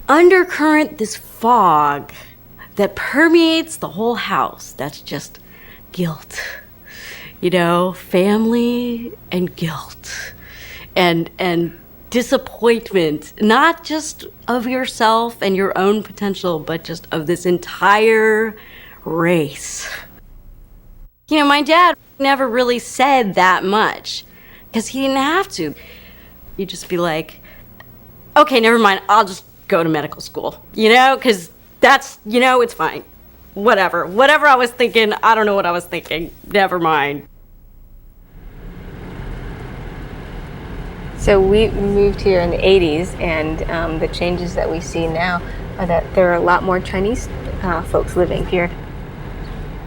undercurrent, this fog that permeates the whole house. That's just guilt, family and guilt and disappointment, not just of yourself and your own potential, but just of this entire race. My dad never really said that much because he didn't have to. He'd just be like, okay, never mind, I'll just go to medical school, because that's, it's fine. Whatever I was thinking, I don't know what I was thinking, never mind. So we moved here in the 80s, and the changes that we see now are that there are a lot more Chinese folks living here.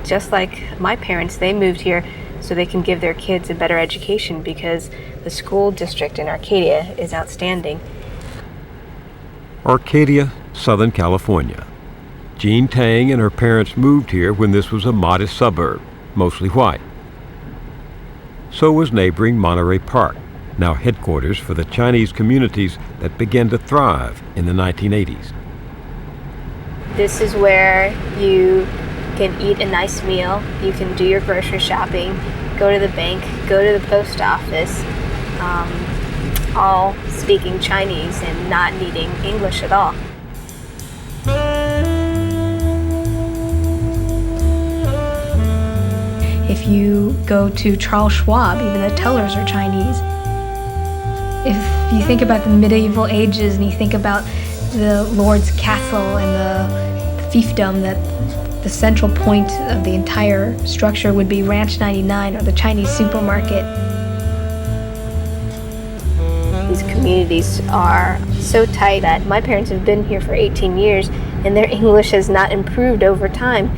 Just like my parents, they moved here so they can give their kids a better education because the school district in Arcadia is outstanding. Arcadia, Southern California. Jean Tang and her parents moved here when this was a modest suburb, mostly white. So was neighboring Monterey Park, now headquarters for the Chinese communities that began to thrive in the 1980s. This is where you can eat a nice meal, you can do your grocery shopping, go to the bank, go to the post office, all speaking Chinese and not needing English at all. If you go to Charles Schwab, even the tellers are Chinese. If you think about the medieval ages and you think about the Lord's castle and the fiefdom, that the central point of the entire structure would be Ranch 99 or the Chinese supermarket. These communities are so tight that my parents have been here for 18 years and their English has not improved over time.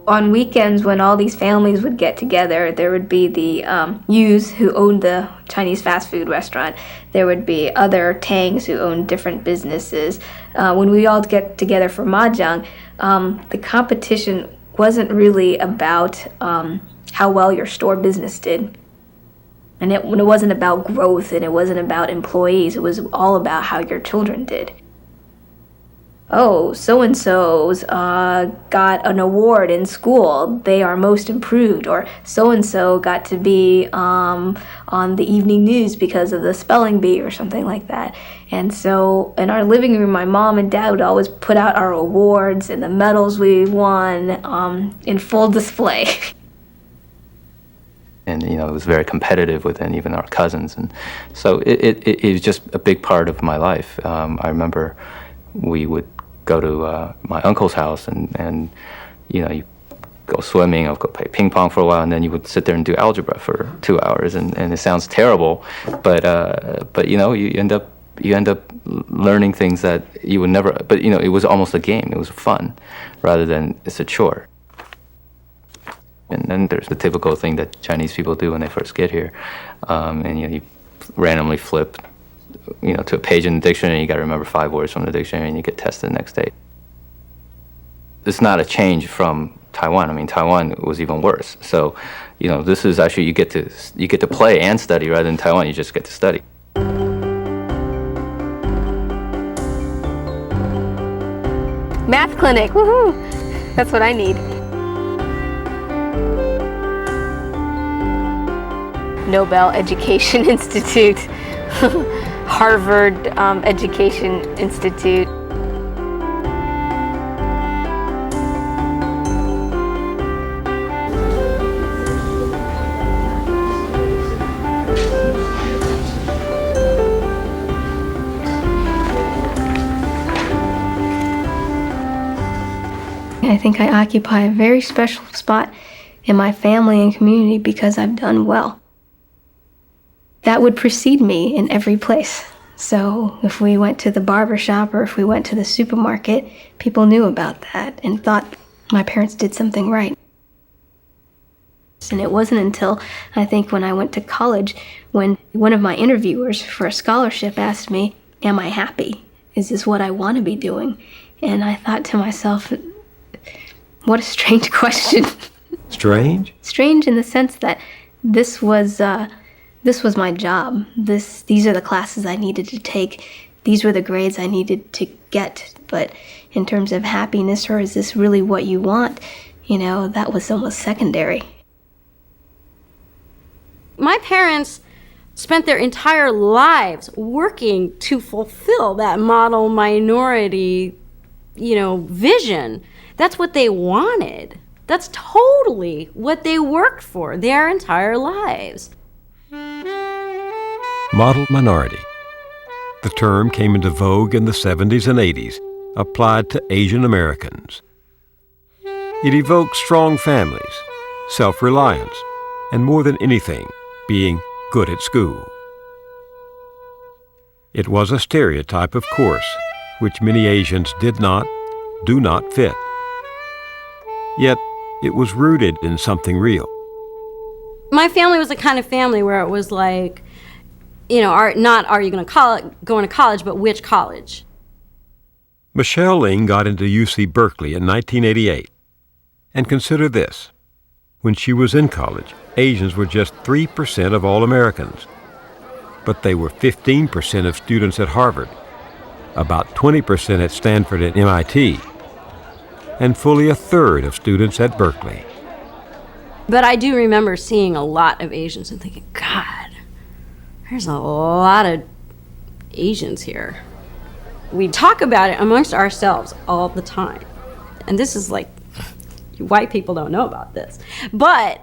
On weekends, when all these families would get together, there would be the Yus who owned the Chinese fast food restaurant. There would be other Tangs who owned different businesses. When we all get together for mahjong, the competition wasn't really about how well your store business did. And it wasn't about growth, and it wasn't about employees. It was all about how your children did. Oh, so-and-so's got an award in school. They are most improved. Or so-and-so got to be on the evening news because of the spelling bee or something like that. And so in our living room, my mom and dad would always put out our awards and the medals we won in full display. And, you know, it was very competitive within even our cousins. And so it was just a big part of my life. I remember we would go to my uncle's house and you know, you go swimming or go play ping pong for a while, and then you would sit there and do algebra for 2 hours, and it sounds terrible, but you know, you end up learning things that you would never, but you know, it was almost a game, it was fun rather than it's a chore. And then there's the typical thing that Chinese people do when they first get here, and you know, you randomly flip, you know, to a page in the dictionary, you got to remember 5 words from the dictionary, and you get tested the next day. It's not a change from Taiwan. I mean, Taiwan was even worse. So, you know, this is actually, you get to play and study rather than Taiwan. You just get to study. Math clinic, woohoo! That's what I need. Nobel Education Institute. Harvard Education Institute. I think I occupy a very special spot in my family and community because I've done well. That would precede me in every place. So if we went to the barber shop or if we went to the supermarket, people knew about that and thought my parents did something right. And it wasn't until, I think, when I went to college, when one of my interviewers for a scholarship asked me, am I happy? Is this what I want to be doing? And I thought to myself, what a strange question. Strange? Strange in the sense that this was my job. These are the classes I needed to take. These were the grades I needed to get. But in terms of happiness, or is this really what you want? You know, that was almost secondary. My parents spent their entire lives working to fulfill that model minority, you know, vision. That's what they wanted. That's totally what they worked for their entire lives. Model minority. The term came into vogue in the 70s and 80s, applied to Asian Americans. It evoked strong families, self-reliance, and more than anything, being good at school. It was a stereotype, of course, which many Asians do not fit. Yet, it was rooted in something real. My family was the kind of family where it was like, you know, are you going to college, but which college? Michelle Ling got into UC Berkeley in 1988. And consider this. When she was in college, Asians were just 3% of all Americans. But they were 15% of students at Harvard, about 20% at Stanford and MIT, and fully a third of students at Berkeley. But I do remember seeing a lot of Asians and thinking, God, there's a lot of Asians here. We talk about it amongst ourselves all the time. And this is like, white people don't know about this. But,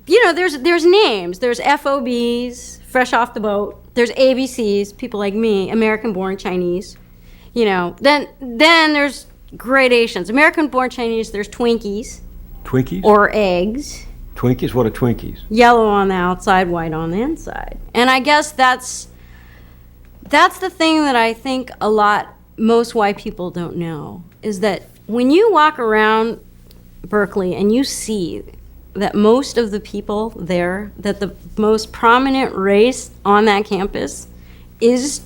you know, there's names. There's FOBs, fresh off the boat. There's ABCs, people like me, American-born Chinese. You know, then there's gradations. American-born Chinese, there's Twinkies. Twinkies? Or eggs. Twinkies? What are Twinkies? Yellow on the outside, white on the inside. And I guess that's the thing that I think most white people don't know, is that when you walk around Berkeley and you see that most of the people there, that the most prominent race on that campus is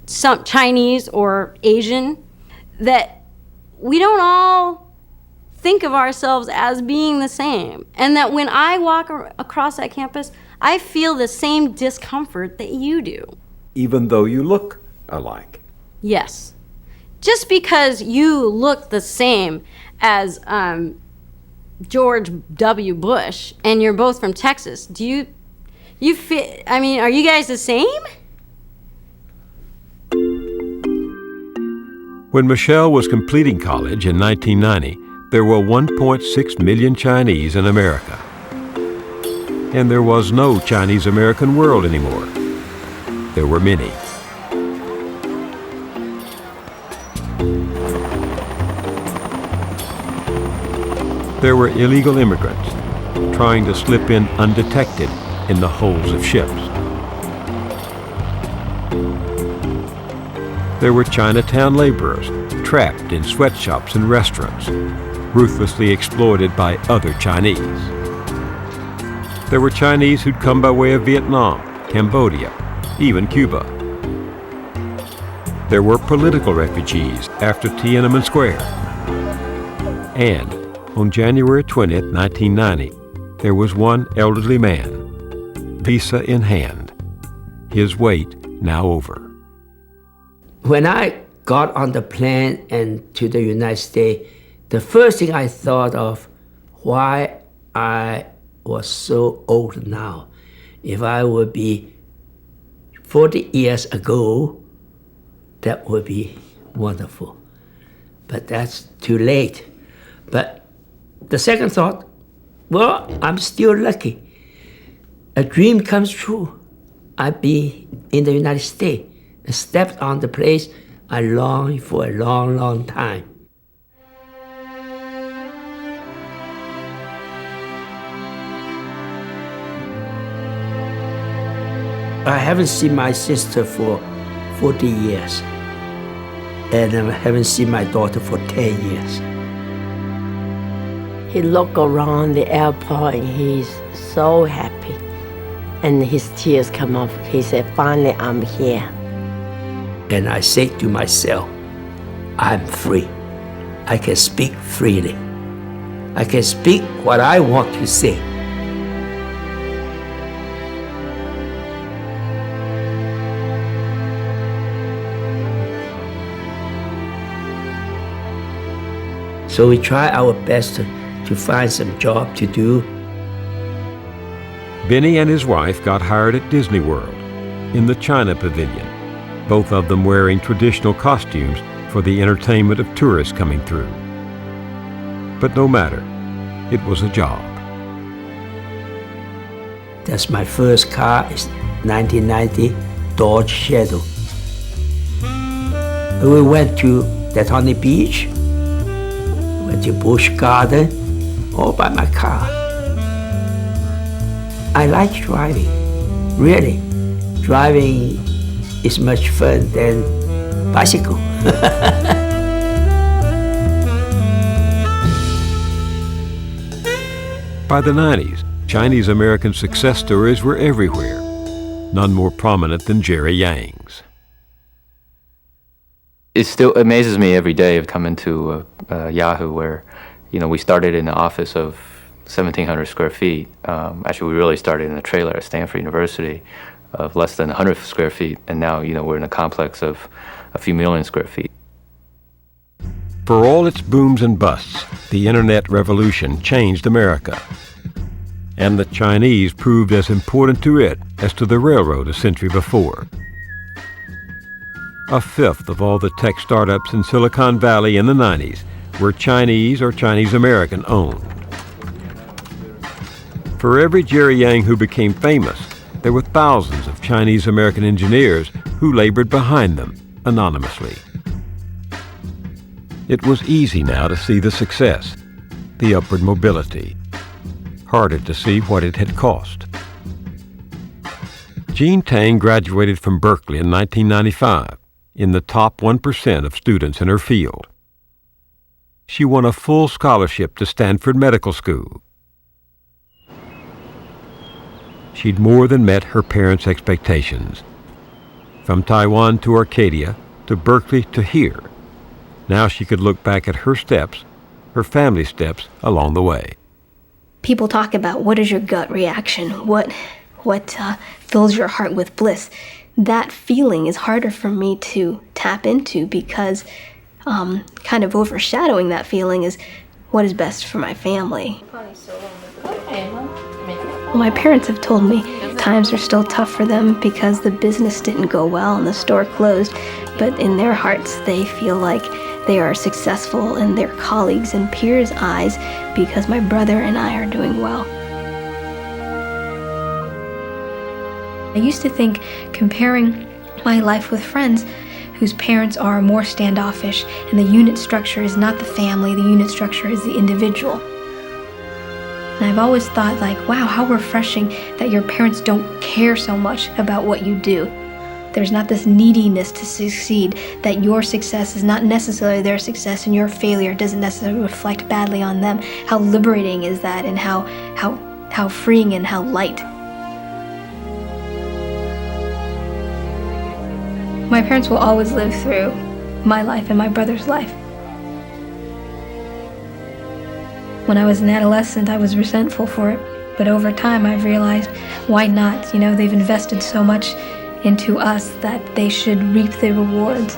some Chinese or Asian, that we don't all think of ourselves as being the same. And that when I walk across that campus, I feel the same discomfort that you do. Even though you look alike. Yes. Just because you look the same as George W. Bush and you're both from Texas, do you feel, I mean, are you guys the same? When Michelle was completing college in 1990, there were 1.6 million Chinese in America. And there was no Chinese-American world anymore. There were many. There were illegal immigrants trying to slip in undetected in the holds of ships. There were Chinatown laborers trapped in sweatshops and restaurants, ruthlessly exploited by other Chinese. There were Chinese who'd come by way of Vietnam, Cambodia, even Cuba. There were political refugees after Tiananmen Square. And on January 20th, 1990, there was one elderly man, visa in hand, his wait now over. When I got on the plane and to the United States, the first thing I thought of, why I was so old now. If I would be 40 years ago, that would be wonderful. But that's too late. But the second thought, well, I'm still lucky. A dream comes true. I'd be in the United States. I stepped on the place I longed for a long, long time. I haven't seen my sister for 40 years. And I haven't seen my daughter for 10 years. He looked around the airport and he's so happy. And his tears come up. He said, finally, I'm here. And I say to myself, I'm free. I can speak freely. I can speak what I want to say. So we try our best to find some job to do. Benny and his wife got hired at Disney World in the China Pavilion, both of them wearing traditional costumes for the entertainment of tourists coming through. But no matter, it was a job. That's my first car, it's 1990 Dodge Shadow. We went to Daytona Beach, went to Busch Garden, all by my car. I like driving, really. Driving is much fun than bicycle. By the 90s, Chinese-American success stories were everywhere, none more prominent than Jerry Yang's. It still amazes me every day of coming to Yahoo, where You know, we started in an office of 1,700 square feet. Actually, we really started in a trailer at Stanford University of less than 100 square feet, and now, you know, we're in a complex of a few million square feet. For all its booms and busts, the internet revolution changed America. And the Chinese proved as important to it as to the railroad a century before. A fifth of all the tech startups in Silicon Valley in the 90s were Chinese or Chinese American owned. For every Jerry Yang who became famous, there were thousands of Chinese American engineers who labored behind them anonymously. It was easy now to see the success, the upward mobility. Harder to see what it had cost. Jean Tang graduated from Berkeley in 1995, in the top 1% of students in her field. She won a full scholarship to Stanford Medical School. She'd more than met her parents' expectations. From Taiwan to Arcadia, to Berkeley to here, now she could look back at her steps, her family's steps along the way. People talk about what is your gut reaction, what fills your heart with bliss. That feeling is harder for me to tap into because kind of overshadowing that feeling is what is best for my family. My parents have told me times are still tough for them because the business didn't go well and the store closed, but in their hearts they feel like they are successful in their colleagues' and peers' eyes because my brother and I are doing well. I used to think comparing my life with friends whose parents are more standoffish and the unit structure is not the family, the unit structure is the individual. And I've always thought like, wow, how refreshing that your parents don't care so much about what you do. There's not this neediness to succeed, that your success is not necessarily their success and your failure doesn't necessarily reflect badly on them. How liberating is that, and how freeing and how light. My parents will always live through my life and my brother's life. When I was an adolescent, I was resentful for it, but over time I've realized, why not? You know, they've invested so much into us that they should reap the rewards.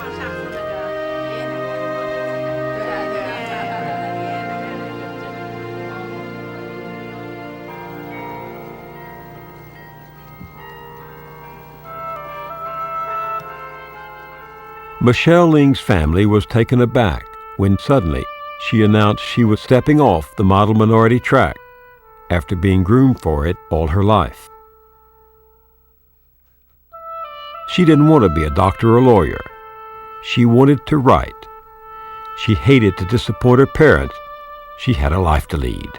Michelle Ling's family was taken aback when suddenly she announced she was stepping off the model minority track after being groomed for it all her life. She didn't want to be a doctor or lawyer. She wanted to write. She hated to disappoint her parents. She had a life to lead.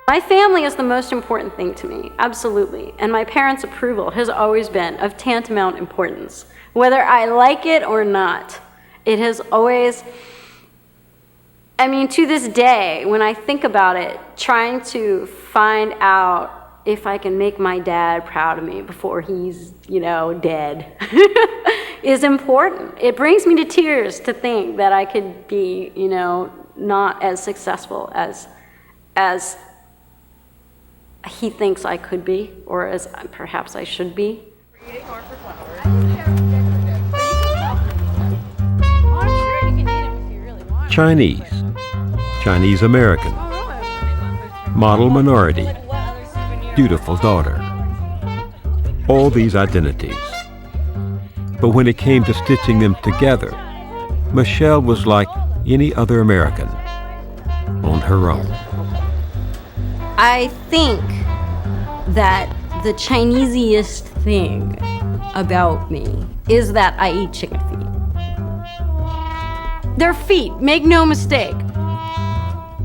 My family is the most important thing to me, absolutely. And my parents' approval has always been of tantamount importance. Whether I like it or not, it has always, I mean, to this day, when I think about it, trying to find out if I can make my dad proud of me before he's, you know, dead is important. It brings me to tears to think that I could be, you know, not as successful as he thinks I could be, or as perhaps I should be. Chinese, Chinese American, model minority, dutiful daughter. All these identities. But when it came to stitching them together, Michelle was like any other American, on her own. I think that the Chinesiest thing about me is that I eat chicken feet. Their feet, make no mistake,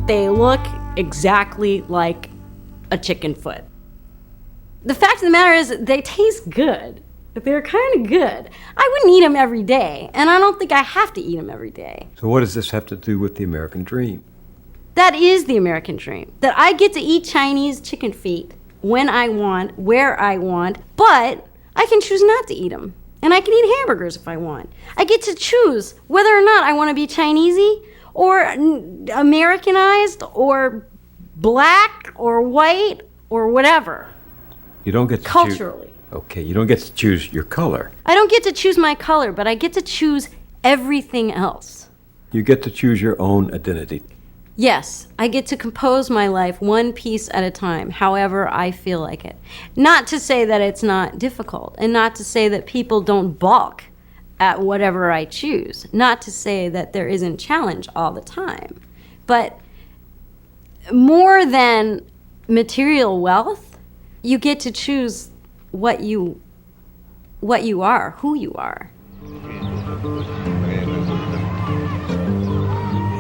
they look exactly like a chicken foot. The fact of the matter is they taste good. They're kind of good. I wouldn't eat them every day, and I don't think I have to eat them every day. So what does this have to do with the American dream? That is the American dream, that I get to eat Chinese chicken feet when I want, where I want, but I can choose not to eat them. And I can eat hamburgers if I want. I get to choose whether or not I want to be Chinesey or Americanized or black or white or whatever. You don't get to Culturally. Okay, you don't get to choose your color. I don't get to choose my color, but I get to choose everything else. You get to choose your own identity. Yes, I get to compose my life one piece at a time, however I feel like it. Not to say that it's not difficult, and not to say that people don't balk at whatever I choose. Not to say that there isn't challenge all the time. But more than material wealth, you get to choose what you are, who you are.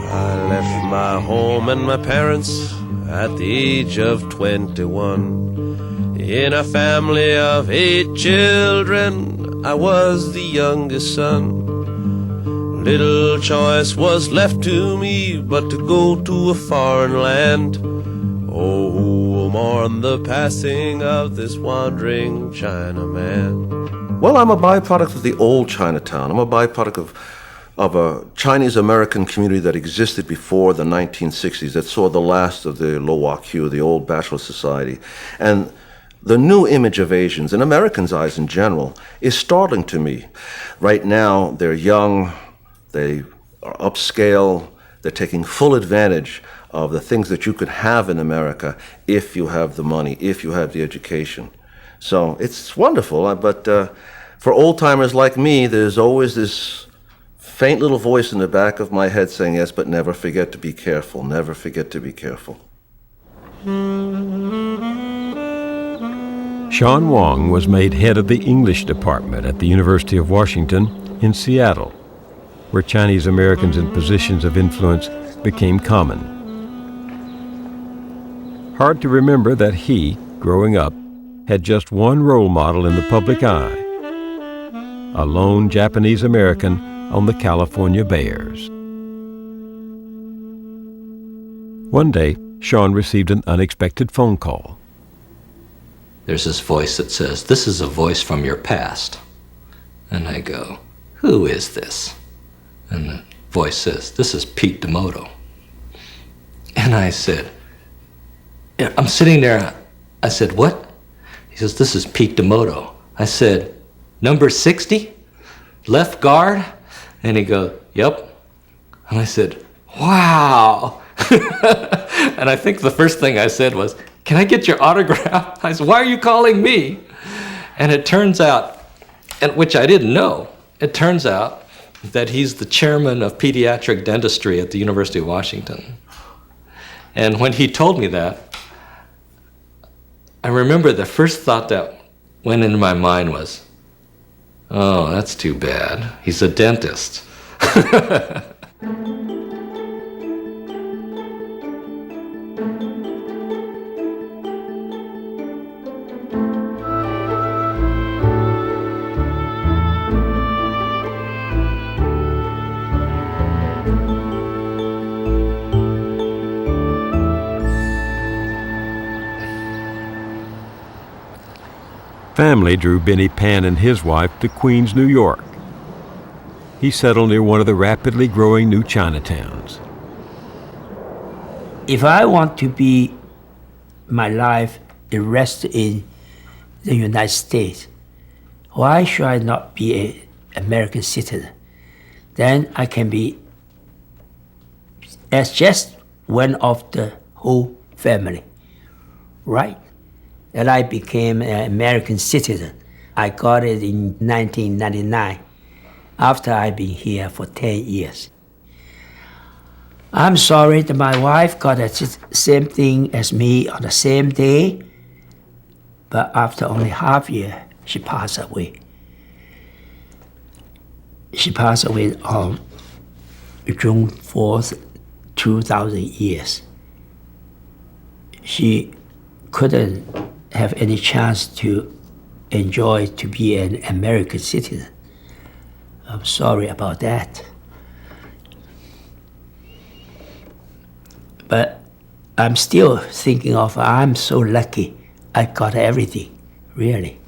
I left my home and my parents at the age of 21. In a family of 8 children, I was the youngest son. Little choice was left to me but to go to a foreign land. Oh, who will mourn the passing of this wandering Chinaman? Well, I'm a byproduct of the old Chinatown. I'm a byproduct of a Chinese-American community that existed before the 1960s, that saw the last of the Lo Wah Kiew, the old bachelor society. And the new image of Asians, in Americans' eyes in general, is startling to me. Right now, they're young, they are upscale, they're taking full advantage of the things that you could have in America if you have the money, if you have the education. So it's wonderful, but for old-timers like me, there's always this faint little voice in the back of my head saying, yes, but never forget to be careful, never forget to be careful. Sean Wong was made head of the English department at the University of Washington in Seattle, where Chinese Americans in positions of influence became common. Hard to remember that he, growing up, had just one role model in the public eye, a lone Japanese American on the California Bears. One day, Sean received an unexpected phone call. There's this voice that says, "This is a voice from your past." And I go, "Who is this?" And the voice says, "This is Pete D'Amoto." And I said, I'm sitting there, I said, "What?" He says, "This is Pete D'Amoto." I said, "Number 60? Left guard?" And he goes, "Yep." And I said, "Wow." And I think the first thing I said was, "Can I get your autograph?" I said, "Why are you calling me?" And it turns out, and which I didn't know, it turns out that he's the chairman of pediatric dentistry at the University of Washington. And when he told me that, I remember the first thought that went into my mind was, oh, that's too bad. He's a dentist. Family drew Benny Pan and his wife to Queens, New York. He settled near one of the rapidly growing new Chinatowns. If I want to be my life the rest in the United States, why should I not be an American citizen? Then I can be as just one of the whole family, right? And I became an American citizen. I got it in 1999, after I've been here for 10 years. I'm sorry that my wife got the same thing as me on the same day, but after only half a year, she passed away. She passed away on June 4th, 2000 years. She couldn't have any chance to enjoy to be an American citizen. I'm sorry about that. But I'm still thinking of, I'm so lucky I got everything, really.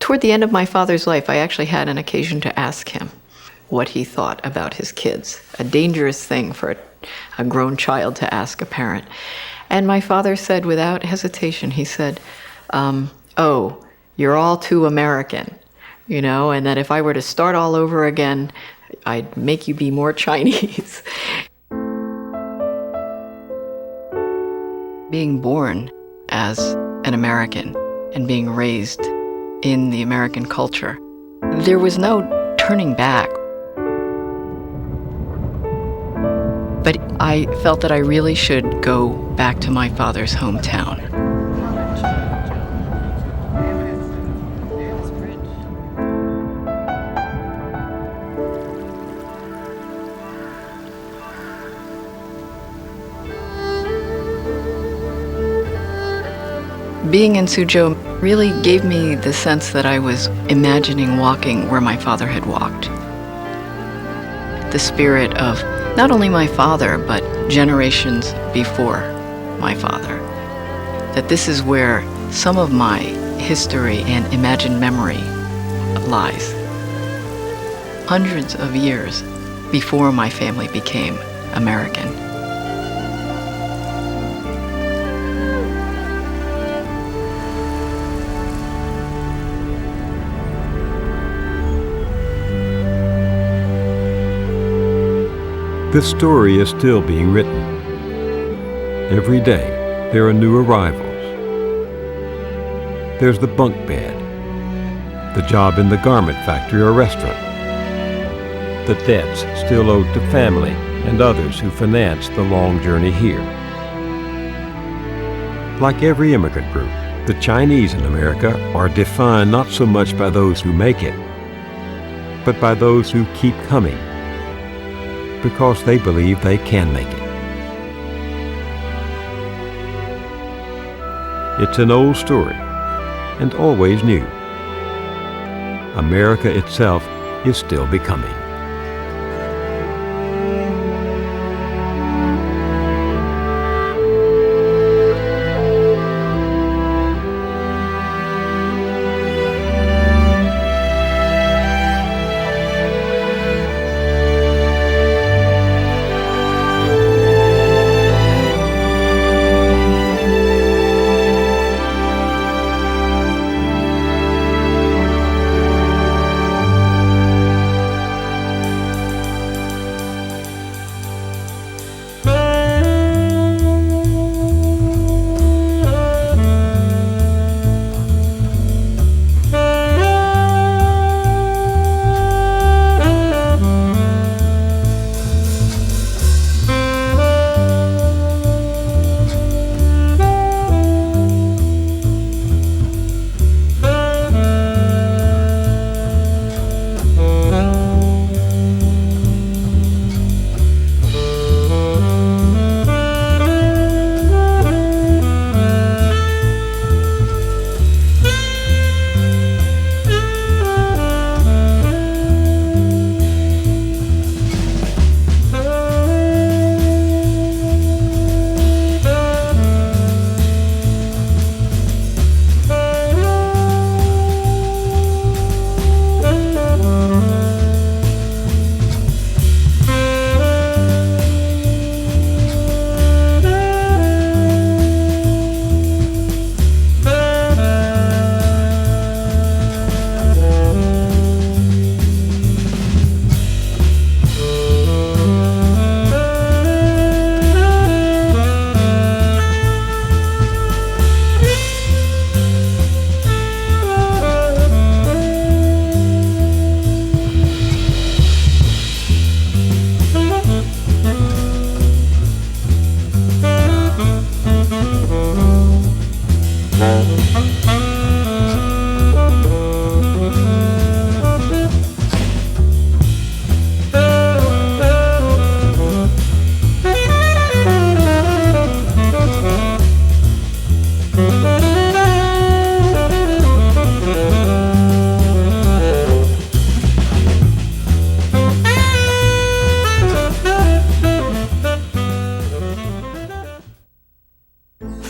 toward the end of my father's life, I actually had an occasion to ask him what he thought about his kids, a dangerous thing for a grown child to ask a parent. And my father said without hesitation, he said, oh, you're all too American, you know, and that if I were to start all over again, I'd make you be more Chinese. Being born as an American and being raised in the American culture, there was no turning back. But I felt that I really should go back to my father's hometown. Being in Suzhou really gave me the sense that I was imagining walking where my father had walked. The spirit of not only my father, but generations before my father. That this is where some of my history and imagined memory lies. Hundreds of years before my family became American. This story is still being written. Every day, there are new arrivals. There's the bunk bed, the job in the garment factory or restaurant, the debts still owed to family and others who financed the long journey here. Like every immigrant group, the Chinese in America are defined not so much by those who make it, but by those who keep coming, because they believe they can make it. It's an old story, and always new. America itself is still becoming.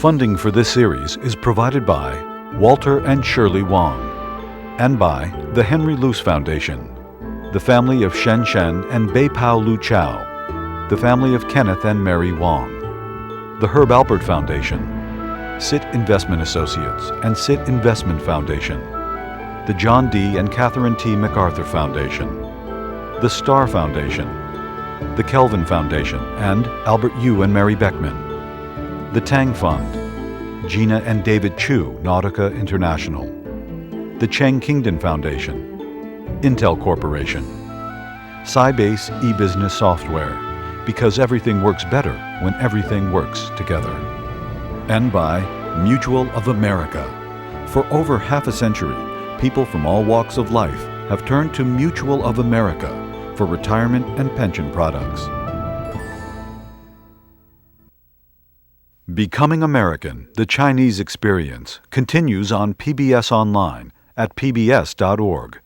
Funding for this series is provided by Walter and Shirley Wong, and by the Henry Luce Foundation, the family of Shen Shen and Bei Pao Lu Chao, the family of Kenneth and Mary Wong, the Herb Alpert Foundation, SIT Investment Associates and SIT Investment Foundation, the John D. and Catherine T. MacArthur Foundation, the Starr Foundation, the Kelvin Foundation and Albert Yu and Mary Beckman, the Tang Fund, Gina and David Chu, Nautica International, the Cheng Kingdon Foundation, Intel Corporation, Sybase eBusiness Software, because everything works better when everything works together. And by Mutual of America. For over half a century, people from all walks of life have turned to Mutual of America for retirement and pension products. Becoming American, the Chinese Experience, continues on PBS Online at pbs.org.